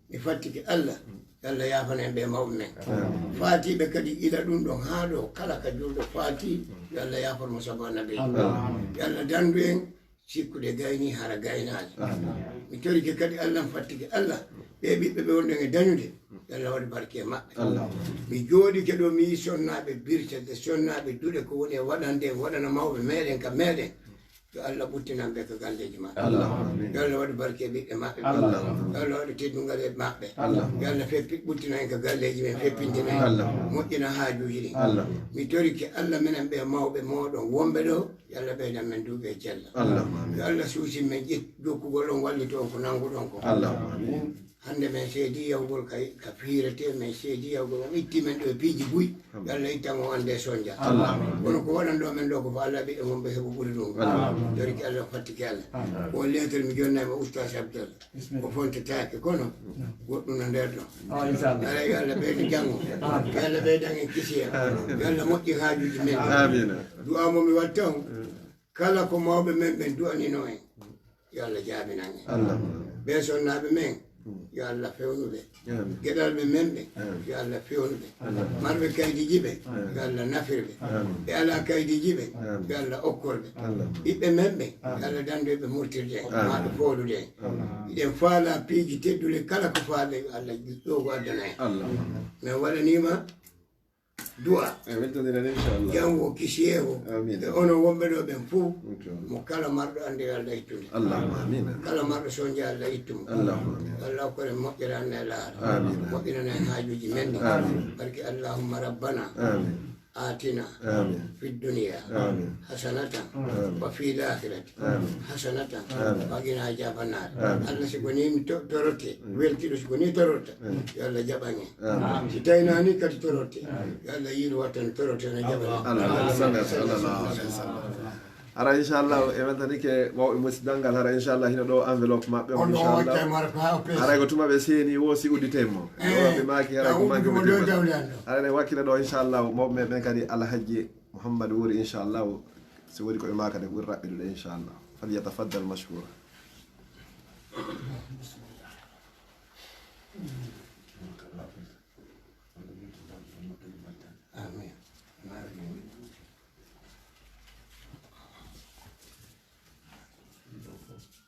E: mi fattiki allah yo allah yafanen ɓe mawɓe men faatiɓe kadi ila ɗum ɗon haa ɗo kala ka julɗo faati yo allah yaformo sago annabi yo allah dandu en sikkude gayni hara gaynaade mi toriki kadi allah mi fattiki allah ɓe ɓiɓɓe ɓe wonɗen e dañude yo allah waɗi barke e maɓɓe mi jooɗike ɗo mi yi sonnaɓe birtede sonnaɓe duɗe ko woni e waɗande waɗana mawɓe meɗen ka meɗen yo allah ɓuttinan ɓe ko galleji maɓɓe yo allah waɗi barke e ɓiɓɓe maɓɓe yo allah waɗi teddungal e maɓɓe yo allah feppi ɓuttina en ko galleji men feppintina en moƴƴina haajuji ɗi mi toriki allah minen ɓe mawɓe moɗon wonɓe ɗo yo allah ɓeydan men duuɓe e cella yo allah suusin men jokkugol ɗon wallito on ko nanguɗon ko hande men seedi yawgol ka fiirete men seedi yawgol on itti men ɗo e piiji buy yo allah ittan o ande sonja kono ko waɗanɗo men ɗo ko fo allah ɓiɗɗo mon ɓe heɓo ɓuri ɗum toriki allah fattiki allah o lettere mi jonnayma oustas abdal o fontetake kono goɗɗum no nder ɗon ala yo allah ɓeydo janggo yo allah ɓeydan en kisiya yo allah moƴƴi haajuji men du'a momi watta on kala ko mawɓe men ɓen du'anino en yo allah jaabinan en ɓe sonnaɓe men yo allah fewnuɓe geɗalɓe men ɓe yo allah fewnuɓe marɓe kaydiji ɓe yo allah nafirɓe ɓe ala kaydiji ɓe yo allah okkorɓe ɓiɓɓe men ɓe yo allah danduɓe murtirde en maɓe foodude en iɗen faala piiji teddude kala ko faalde yo allah ɗo ko addana en min waɗanima du'a jango kisiyewo e onon wonɓe ɗo ɓen fof mo kala marɗo ande yo allah ittude kala marɗo sonja allah ittumo allah hokkore moƴƴere anne laara moƴƴinana en haajuji men ɗi barke allahumma rabbana آتنا في الدنيا حسنة وفي الآخرة حسنة وقنا عذاب النار الله سكوني تروتي ويلتي سكوني تروت يلا جباني ستاينا ني كات تروتي يلا يلو واتن تروتي انا جباني الله صلى الله عليه وسلم ara inchallah e wentani ke mawɓe musidalngal hara inchallah hino ɗo enveloppe maɓɓe on inchallah ara ko tuma ɓe seeni woosi udditemo ɓe maaki hara ko manque ara ne wakkile ɗo inchallah mawɓe men ɓen kadi alhaji mouhammadou wori inchallah so woni koɓe maka de ɓuri raɓɓidude inchallah falyatafaddal mashkoura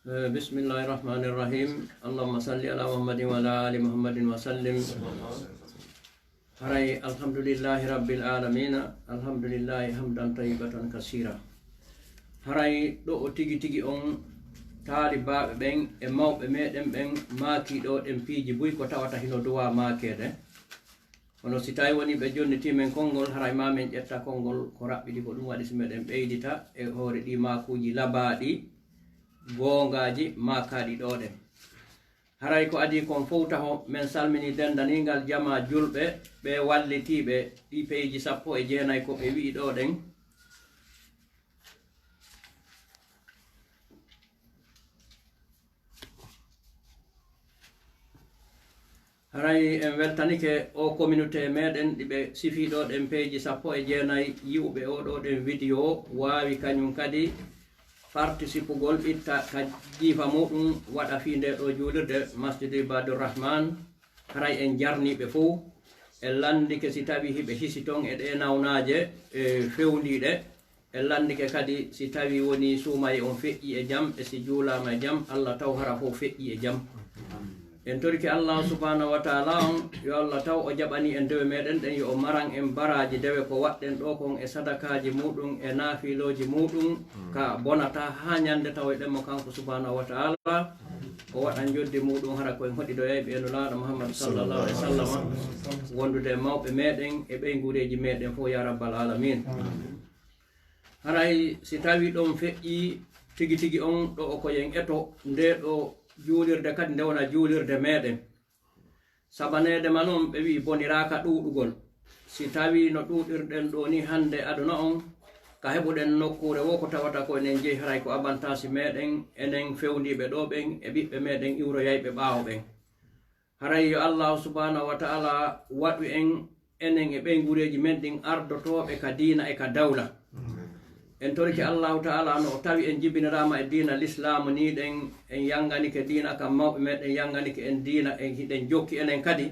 F: بسم الله الرحمن الرحيم اللهم صل على محمد وعلى آل محمد وسلم هاي الحمد لله رب العالمين الحمد لله حمدا طيبا كثيرا هاي دو تيجي تيجي taali baaɓe ɓen e mawɓe meɗen ɓen maakiiɗo ɗen piiji buy ko tawata hino duwa maakeede kono si tawi woni ɓe jonnitimen konngol haray ma men ƴetta konngol ko raɓɓiɗi ko ɗum waɗi si meɗen ɓeydita e hoore ɗi maakuuji labaaɗi goongaaji maakaaɗi ɗoɗen haray ko adi kon fowtaho men salmini dendanigal jama julɓe ɓe wallitiiɓe ɗi peeji 19 ko ɓe wi'i ɗoɗen haray en weltanike o communauté meɗen ɗiɓe sifiɗo ɗen peeji 19 yiwɓe oɗo ɗen vidéo wawi kañum kadi participugol itta ka jiifa muɗum waɗa fi nde ɗo juulirde masjidi Badurrahman haray en jarniɓe fof en landike si tawi hiɓe hisi ton e ɗe nawnaje fewndiɗe en landike kadi si tawi woni suumaye on feƴƴi e jaam e si juulama e jaam Allah taw hara fof feƴƴi e jaam en toriki Allah subhanahu wa ta'ala on yo Allah taw o jaɓani en dewe meɗen ɗen yo o maran en baraji dewe ko waɗɗen ɗo kon e sadakaji muɗum e naafiloji muɗum ka bonata ha ñande tawoyɗen mo kanko subhanahu wa ta'ala o waɗan joddi muɗum hara koye hoɗiɗoyay ɓeenulaɗo Muhammad sallallahu alaihi wasallam wondude mawɓe meɗen e ɓeygureji meɗen fo ya rabbal alamin haray si tawi ɗon feƴƴi tigi tigi on ɗo o koyen eto nde ɗo juulirde kadi nde wona juulirde meɗen sabanede ma noon ɓe wi boniraka ɗuɗugol si tawi no ɗuɗirɗen ɗo ni hande aduna on ka heɓuɗen nokkure wo ko tawata ko enen jeeyi haray ko abantasi meɗen enen fewndiɓe ɗo ɓen e ɓiɓɓe meɗen iwroyayɓe ɓaawo ɓen haray yo Allah subhanahu wa ta'ala waɗu en enen e ɓeygureji men ɗin ardotoɓe ka diina e ka dawla en toriki Allahu ta'ala no tawi en jibinirama e diina l'islamu ni ɗen en yanganike diina kam mawɓe meɗen yanganike en diina en hiɗen jokki enen kadi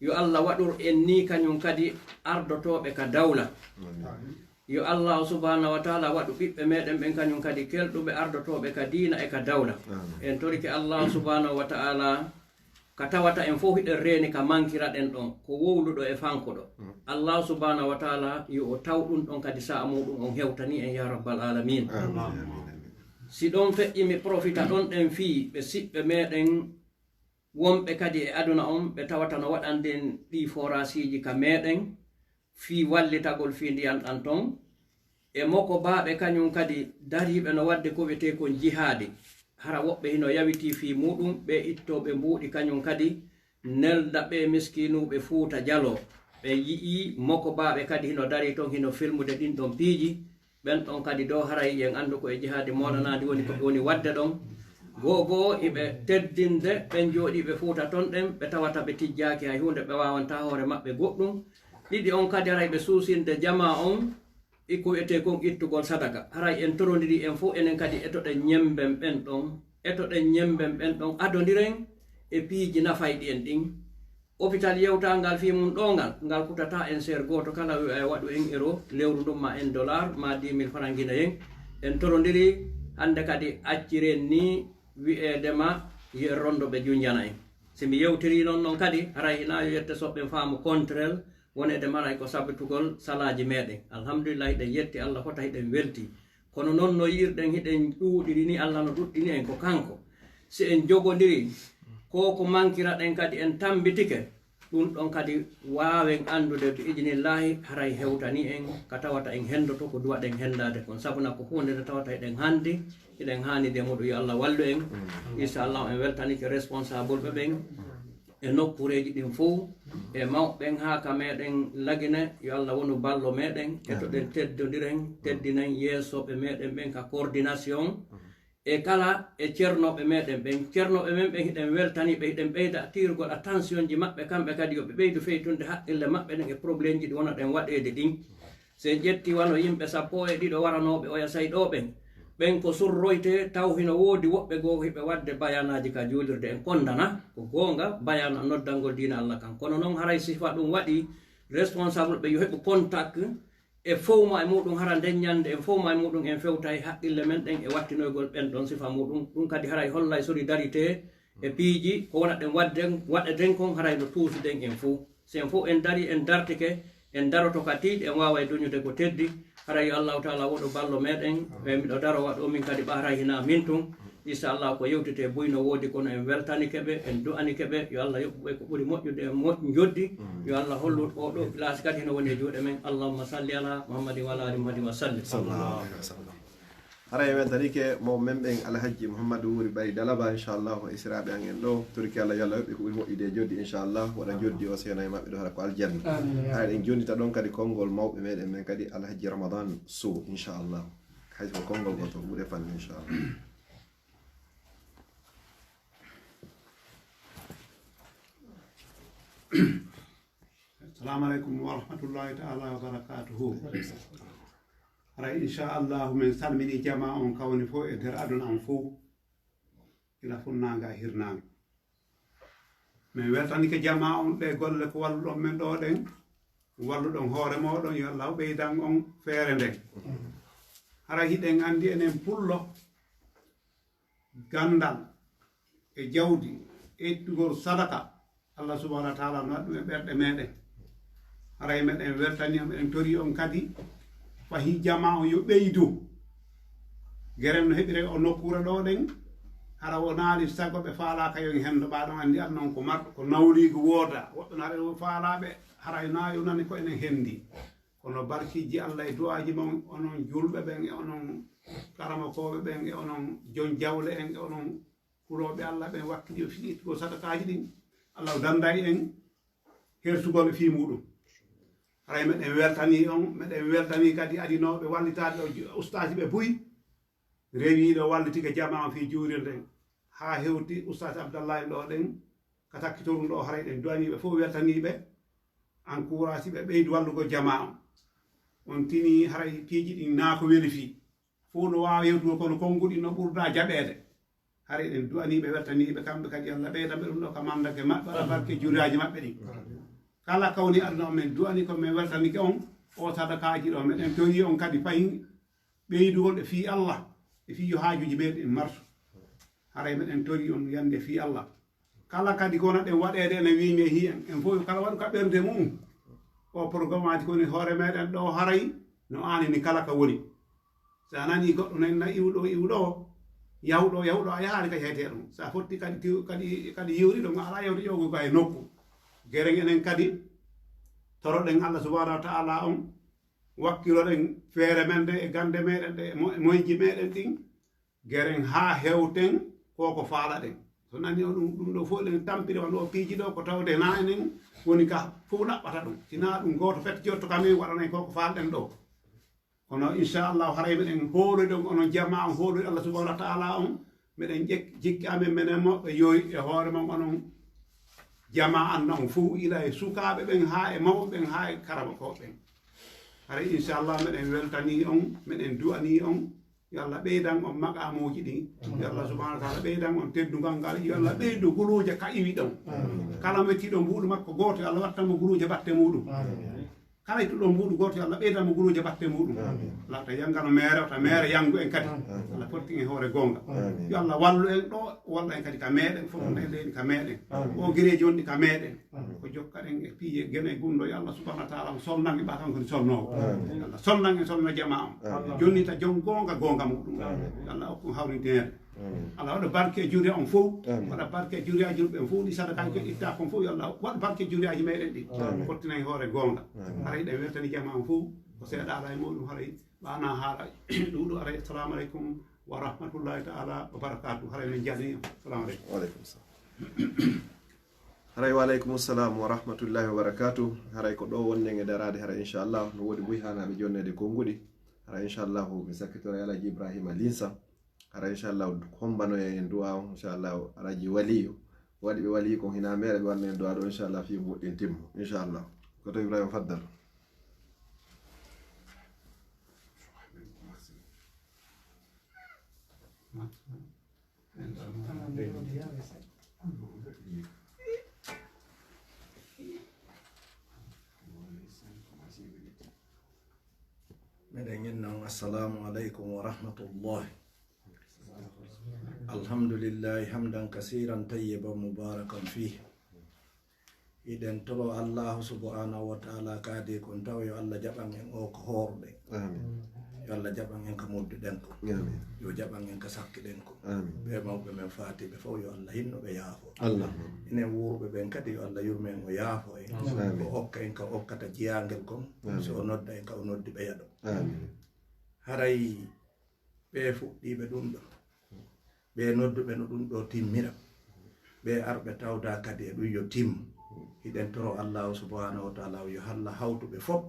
F: yo Allah waɗur en ni kañum kadi ardotoɓe ka dawla yo Allah subhanahu wa ta'ala waɗu ɓiɓɓe meɗen ɓen kañum kadi kelɗuɓe ardotoɓe ka diina e ka dawla en toriki Allah subhanahu wa ta'ala ka tawata en fof hiɗen reeni ka mankira ɗen ɗon ko wowluɗo e fankuɗo Allah subhanahu wa ta'ala yo o taw ɗum ɗon kadi sa'a muɗum on hewtani en ya rabbal alamin si ɗon feƴƴi mi profita ɗon ɗen fii ɓe siɓɓe meɗen wonɓe kadi e aduna on ɓe tawata no waɗanden ɗi forasiji ka meɗen fii wallitagol fii ndiyan ɗan ton e moko baaɓe kañum kadi dariɓe no wadde ko wiyete kon jihaadi hara woɓɓe hino yawiti fi muɗum ɓe ittoɓe mbuuɗi kañum kadi nelda ɓe miskinuɓe Fuuta Jalo ɓe yii moko baaɓe kadi hino dari ton hino filmude ɗin ɗon piiji ɓen ɗon kadi dow haray yen andu ko e jihaadi moɗanadi woni koɓe woni wadde ɗon goo iɓe teddinde ɓen jooɗiɓe Fuuta ton ɗen ɓe tawata ɓe tijjaki hay hunde ɓe wawanta hoore maɓɓe goɗɗum ɗiɗi on kadi haray ɓe suusinde jama on iko wiyete kon ittugol sadaka haray en torodiri en fof enen kadi etoɗen ñemben ɓen ɗon adodiren e piiji nafayɗi en ɗin hôpital yewtangal fi mum ɗongal ngal kutata en seer goto kala waɗu en euro lewru ndum ma en dollar ma 10 000 francs guinéen en torodiri hande kadi acciren ni wi'edema yer rondo ɓe junjana en simi yewtiri non kadi haray hina yo yette soɓɓen faamu contrel wonede maray ko sabbitugol salaji meɗen alhamdulillah hiɗen yetti Allah fota hiɗen welti kono noon no yirɗen hiɗen ɗuuɗiri ni Allah no ɗuɗɗini en ko kanko si en jogodiri ko mankira ɗen kadi en tambitike ɗum ɗon kadi wawen andude bi idnillahi haray hewtani en ka tawata en hendoto ko duwaɗen hendade kon sabuna ko hunde nde tawata eɗen handi eɗen hanide muɗum yo Allah wallu en inchallah en weltanike responsable ɓe ɓen e nokkureji ɗin fof e mawɓen ha ka meɗen lagine yo Allah wonu ballo meɗen etoɗen teddodiren teddinen yeesoɓe meɗen ɓen ka coordination e kala e ceernoɓe meɗen ɓen ceernoɓe men ɓen hiɗen weltaniɓe hiɗen ɓeyda tirgol attention ji maɓɓe kamɓe kadi yoɓe ɓeydu feytunde haqqille maɓɓe ɗen e probléme ji ɗi wona ɗen waɗede ɗin sen ƴetti wano yimɓe 12 waranoɓe oya sayɗoɓen ɓen ko surroyte taw hino woodi woɓɓe goo hiɓe wadde bayanaji ka juulirde en kondana ko goonga bayana noddalngol diina Allah kan kono noon haray sifa ɗum waɗi responsable ɓe yo heɓu contact e fowma e muɗum hara nden ñande en fowma e muɗum en fewta e haqqille men ɗen e wattinoygol ɓen ɗon sifa muɗum ɗum kadi haray holla e solidarité e piiji ko wonat ɗen waɗaden kon haray no tuusiden en fo sen fof en dari en dartike en daroto ka tiiɗi en wawa e duñude ko teddi haray allahu taala woɗo ballo meɗen e miɗo daro waɗo min kadi ɓa haray hina min tun inchallah ko yewtete buyno woodi kono en weltanike ɓe en du'anike ɓe yo allah yoɓɓuɓe ko ɓuuri moƴƴude e joddi yo allah hollu oɗo place kadi hino woni e juuɗe men allahumma salli ala muhammadin wa ala ali muhammadin wa sallim
A: haray weltanike mo men ɓen alhaji mouhammadou wuri ɓay dalaba inchallah o isiraɓe an en ɗo torki allah yo allah yoɓɓi ko ɓuuri moƴƴude e joddi inchallah waɗa joddi o sena e maɓɓe ɗo hara ko aljanna hay ɗen jondita ɗon kadi konngol mawɓe meɗen men kadi alhaji ramadan sow inchallah hayso konngol goto ɓuure fanni inchallah.
G: Assalamu alaikum wa rahmatullahi ta'ala wa barakatuhu. Haray inchallah min salmini jama on kawni fo e nder aduna on fo ila funnaga hirnaga min weltanike jama on ɗe golle ko walluɗon men ɗo ɗen walluɗon hoore moɗon yo allah ɓeydan on feere nden haray hiɗen andi enen pullo gandal e jawdi ettugol sadaka Allah subhanahu wa ta'ala no waɗɗum e ɓerɗe meɗen haray meɗen weltani on meɗen tori on kadi fahi jama on yo ɓeydu gerem no heɓire o nokkure ɗo ɗen hara o naali sago ɓe faalaka yon hendo ɓaɗon andi an noon ko marɗo ko nawligo wooda woɓɓe naɗe faalaɓe haray nayo nani ko enen hendi kono barkiji Allah e du'aji mon onon julɓe ɓen e onon karamakoɓe ɓen e onon jon jawle en e onon kuroɓe Allah ɓen wakkiɗi o fiɗitgo sadakaji ɗin Allah danda en hertugol fi muɗum haray meɗen weltani on meɗen weltani kadi adinoɓe wallitade ɗo ustaji ɓe buy rewiɗo wallitike jama fi juurirden ha hewti ustaji abdallahi ɗo ɗen ka takkitorum ɗo haray ɗen duwaniɓe fof weltaniɓe encourage ɓe ɓeydu wallugo jama on tini haray piiji ɗin na ko weli fi fof no wawa hewtugo kono konguɗi no ɓurda jaɓede haray ɗen duwaniɓe weltaniɓe kamɓe kadi Allah ɓeydaɓe ɗum ɗo ka mandake maɓɓe ala barke juriyaji maɓɓe ɗin kala kawni aduna on min duwani ko min weltanike on o sadakaji ɗo meɗen tori on kadi fayin ɓeydugol ɗe fi Allah e fi yo hajuji meɗen martu haray meɗen tori on yande fi Allah kala kadi ko wonat ɗen waɗede ene wimi hi en fof kala waɗu ka ɓerde mum o programme aji koni hoore meɗen ɗo haray no anini kala ka woni sa nani goɗɗo nanna iwɗo yawɗo a yaari kadi heyte ɗum sa fotti kadi yiwri ɗum ala yewde ƴogo ga e nokku geren enen kadi toroɗen Allah subhanahu wa ta'ala on wakkiroɗen feere men de e gande meɗen ɗe moyji meɗen ɗin geren ha hewten koko faala ɗen so nani o ɗum ɗo fof ɗen tampiri wano o piiji ɗo ko tawde na enen woni ka fof ɗaɓɓata ɗum sina ɗum goto fet jotto kamin waɗanay koko faalɗen ɗo kono inchallah haray meɗen hooluɗon onon jama on hooluɗe Allah subhanahu wa ta'ala on meɗen jikki amen menen moɓɓe yoyi e hoore mon onon jama anna on fof ila e sukaɓe ɓen ha e mawɓe ɓen ha e karamakoɓe ɓen haray inchallah meɗen weltani on meɗen du'ani on yo Allah ɓeydan on maqamuji ɗin yo Allah subhanahu wa ta'ala ɓeydan on teddugal ngal yo Allah ɓeydu guluuje ka iwi ɗon kala mettiɗo mbuɗu makko goto yo Allah wattamo guluuje batte muɗum kala ittuɗo mbuɗu goto yo Allah ɓeydamo guluuje batte muɗum lata yangano mere wata mere yangu en kadi Allah fotti en hoore gonga yo Allah wallu en ɗo walla en kadi ka meɗen fof on ɗen ka meɗen o guereji wonɗi ka meɗen ko jokkaɗen e piye gene gumɗo yo Allah subhanahu wa ta'ala o solnan e ɓa kanko ni solnowo yo Allah solnan en solno jama on jonni ta jom gonga muɗum yo Allah hokku hawridede Allah waɗa barke e juriya on fof waɗa barke e juriyaji ɓen fof ɗi sadakaji ko itta kon fof yo Allah waɗa barke e juriyaji meɗen ɗi fottina e hoore gonga haray ɗen weltani jama on fof ko seeɗa ala e muɗum haray ɓana haala ɗuɗo aray assalamu aleykum wa rahmatullahi ta'ala wa barakatuh haray min jaani assalamu aleykum
A: waaleykum salam haray waaleykum salam wa rahmatullahi wa barakatuh haray ko ɗo wonnen e darade haray inchallah no woodi boyi hanaɓe jonnede konguɗi haray inchallah mi sakkitore alaji ibrahima linsa haray inchallah hombano en duwa o inchallah alaji waliyo waɗi ɓe wali ko hina mere ɓe wanna en duwa ɗo inchallah fi moƴƴin timmo inchallah koto ibrahima faddal
H: السلام عليكم ورحمة الله. الحمد لله حمدا كثيرا طيبا مباركا فيه. إذن ترى الله سبحانه وتعالى كادي كنت يو الله جبان ين أوك هورد يو الله جبان ين كمود دنكو يو جبان ين كساك دنكو بما بمن فاتي بفو يو الله هنو بيافو إن وور ببن كدي يو الله يرمين ويافو أوك إنك أوك تجيانجلكم سو نود إنك نود بيادو haray ɓe fuɗɗiɓe ɗum ɗo ɓe nodduɓe no ɗum ɗo timmira ɓe arɓe tawda kadi e ɗum yo timmu hiɗen toro allahu subhanahu wa taala yo halla hawtuɓe fof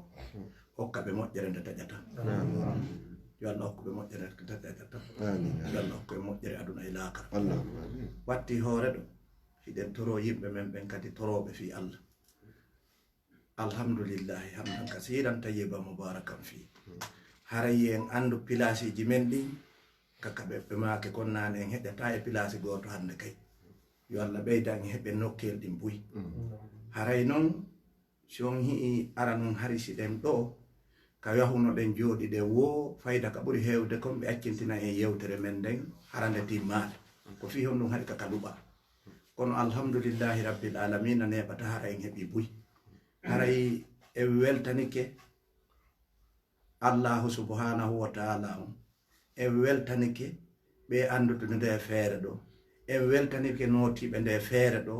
H: hokka ɓe moƴƴere nde taƴata yo allah hokkuɓe moƴƴere nde taƴata yo allah hokkuɓe moƴƴere aduna e laakara watti hoore ɗo hiɗen toro yimɓe men ɓen kadi toroɓe fi allah alhamdulillahi hamdan kasiran tayyiba mubarakan fi haray en andu pilasiji men ɗi kaka ɓeɓɓe maake kon nane en heɗata e pilasi goto hande kay yo allah ɓeyda en heɓe nokkel ɗin buy haray noon si on hii ara nun hari siɗen ɗo ka yahuno ɗen jooɗi ɗe wo fayda ka ɓuri hewde kon ɓe accintina en yewtere men nden harande timmade ko fi hon ɗum haɗi kaka luɓa kono alhamdulillahi rabbil alamina neɓata hara en heeɓi buy haray e weltanike allahu subhanahu wa taala on e weltanike ɓe andutude nde feere ɗo e weltanike nootiɓe nde feere ɗo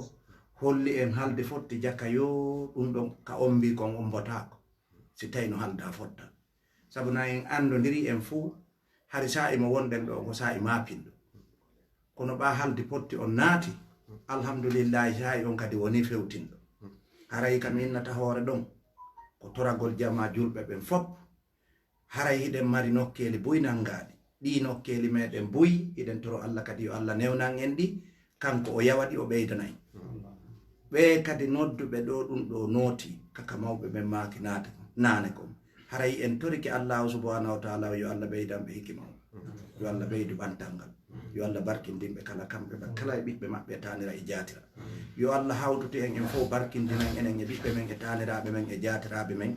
H: holli en halde fotti jakka yo ɗum ɗon ka on mbi kon on mbotako si tawi no halda fotta sabu na en andodiri en fuu hari sa'i mo wonɗen ɗo ko sa'i mapinɗo kono ɓa haldi potti on naati alhamdulillahi sa'i on kadi woni fewtinɗo haray kam innata hoore ɗon ko toragol jama julɓe ɓen fof haray hiɗen mari nokkeli buy nangaɗi ɗi nokkeli meɗen buy hiɗen toro allah kadi yo allah newnan en ɗi kanko o yawaɗi o ɓeydanayi ɓe kadi nodduɓe ɗo ɗum ɗo nooti kaka mawɓe men maaki nane kon haray en torike allahu subhanahu wa taala yo allah ɓeydanɓe hikima o yo allah ɓeydu ɓantal ngal yo allah barkindinɓe kala kamɓe kala e ɓiɓɓe maɓɓe e tanira e jatira yo allah hawtuti en fof barkindinan enen e ɓiɓɓe men e taniraɓe men e jatiraɓe men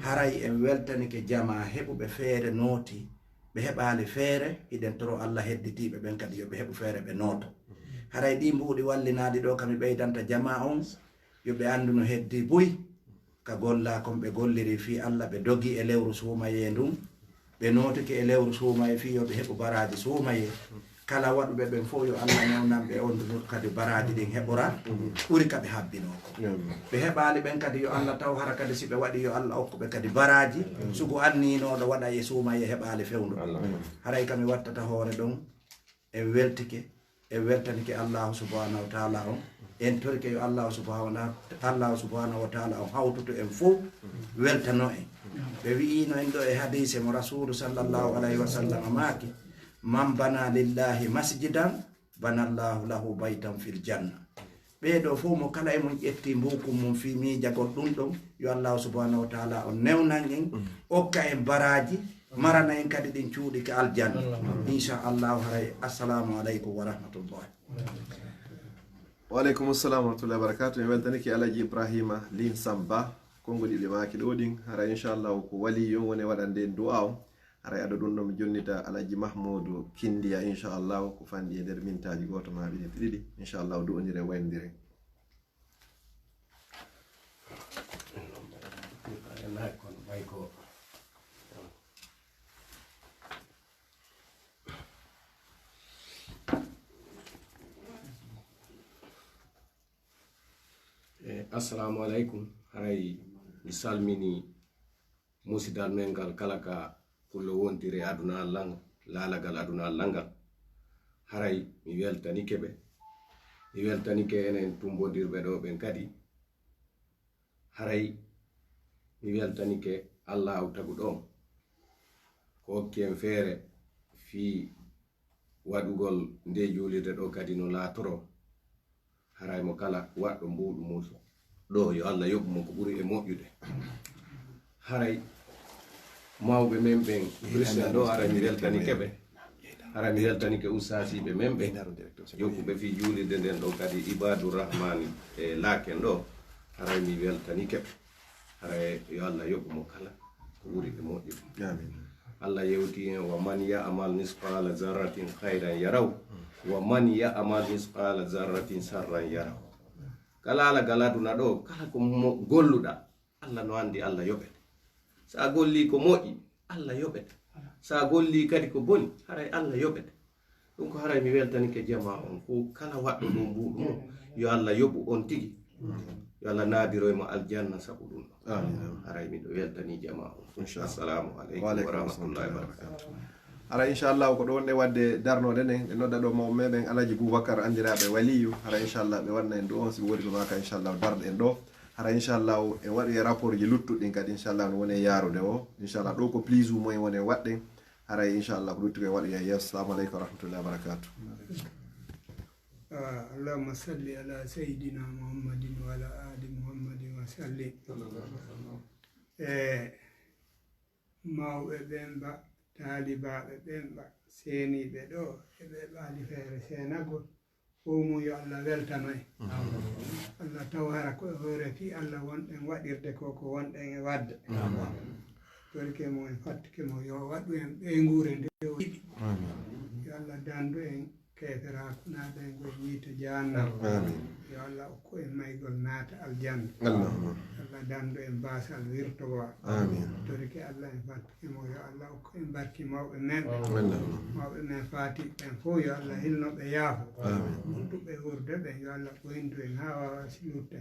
H: haray en weltanike jama heɓuɓe feere nooti ɓe heɓali feere hiɗen toro allah hedditiɓe ɓen kadi yoɓe heɓu feere ɓe nooto haray ɗi mbuuɗi wallinaɗi ɗo kami ɓeydanta jama on yoɓe andu no heddi buy ka golla kon ɓe golliri fi allah ɓe dogi e lewru suumaye ndum ɓe nootike e lewru suumaye fi yoɓe heɓu baraji suumaye kala waɗuɓe ɓen fof yo allah newnanɓe on ɗum kadi baraji ɗin heɓora ɓuri kaɓe habbinoko ɓe heɓali ɓen kadi yo allah taw hara kadi siɓe waɗi yo allah hokkuɓe kadi baraji sugo anninoɗo waɗa e suumaye heɓali fewndu haray kami wattata hoore ɗon e weltike e weltanike allahu subhanahu wa taala on en torike yo allahu subhanahu wa taala on hawtuto en fof weltano en ɓe wiino en ɗo e hadise mo rasulu sallllahu alayhi wa sallam maaki man bana lillahi masjidan banallahu lahu baytan fil janna ɓeɗo fof mo kala e mum ƴetti mbukum mum fi miijagol ɗum ɗon yo allahu subhanahu wa taala on newnan en okka en baraji marana en kadi ɗin cuuɗi ke aljanna inchallahu haray assalamu aleykum wa rahmatullahi
A: waaleykum assalam wa rahmatullahi wa barakatuh mi weltaniki alaji ibrahima lin samba konngodiɓe maki ɗo ɗin hara inchallahu ko wali yo woni waɗande du'a o haray aɗa ɗum ɗo mi jonnita alaji mahmoudou kindiya inchallahu ko fanɗi e nder mintaji goto ma ɓiɗi ɗiɗi inchallahu du'odire wayndire
I: assalamu aleykum haray mi salmini musidal men ngal kala ka pullo wontiri aduna allah ngal laalagal aduna allah ngal haray mi weltanike ɓe mi weltanike enen tumbodirɓe ɗo ɓen kadi haray mi weltanike allahu tagu ɗon ko hokki en feere fi waɗugol nde julirde ɗo kadi no laatoro haray mo kala waɗɗo mbuɗu muso ɗo yo allah yoɓu mo ko ɓuri e moƴƴude haray mawɓe men ɓen christian ɗo haray mi weltanike ɓe haray mi weltanike ustasiɓe men ɓe yokkuɓe fi julirde nden ɗo kadi ibadourahmani e laaken ɗo haray mi weltanike ɓe haray yo allah yoɓu mo kala ko ɓuri e moƴƴude Allah yewti en wa man ya'mal misqala zarratin khayran yaraw wa man ya'mal misqala zarratin sarran yaraw. Kala ala galaduna ɗo kala ko golluɗa Allah no andi Allah yoɓete. Sa golli ko moƴƴi Allah yoɓete, sa golli kadi ko boni haray Allah yoɓete. ɗum ko haray mi weltanike jama on ko kala waɗɗo ɗum mbuɗum o yo Allah yoɓu on tigi, yo Allah naabiroymo aljanna sabu ɗum ɗo. Haray miɗo weltani jama on. Assalamu aleykum wa rahmatullahi wa barakatuh.
A: ara inchallah ko ɗo wonɗe wadde darnode nden ɓe nodda ɗo mawɓe meɗen Alaji Boubacar andiraɓe waliyu hara inchallah ɓe wanna en ɗo on sigo woodi ko maka inchallah darɗen ɗo hara inchallah en waɗi rapport ji luttuɗɗin kadi inchallah no woni yarude o inchallah ɗo ko plus ou moins woni waɗɗen haray inchallah ko luttuko en waɗi e yesso. Assalamu aleykum wa rahmatullahi wa barakatuh.
J: اللهم صل على سيدنا محمد وعلى آل محمد وسلم. mawɓe ɓen ba taalibaɓe ɓen ba seeniɓe ɗo eɓe ɓaali feere seenagol fomu yo Allah weltano en. Allah taw hara koye hoore fi Allah wonɗen waɗirde koko wonɗen e wadde. torke mo en fattuke mo yo waɗu en ɓeygure nde o yiɗi. yo Allah dandu en keferaku naata en koye yiite jahannam. yo Allah okku en maygol naata aljanna. Allah dandu en basal wirtowa. torike Allah en fattuke mo yo Allah okku en barki mawɓe men mawɓe men fatiɓe ɓen fof yo Allah hilnoɓe yaafo. ɗuɓɓe wurde ɓen yo Allah ɓoyndu en ha wawa silutta.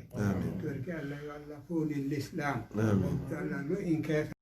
J: torike Allah yo Allah foolin l'islam. yo Allah lo in kefe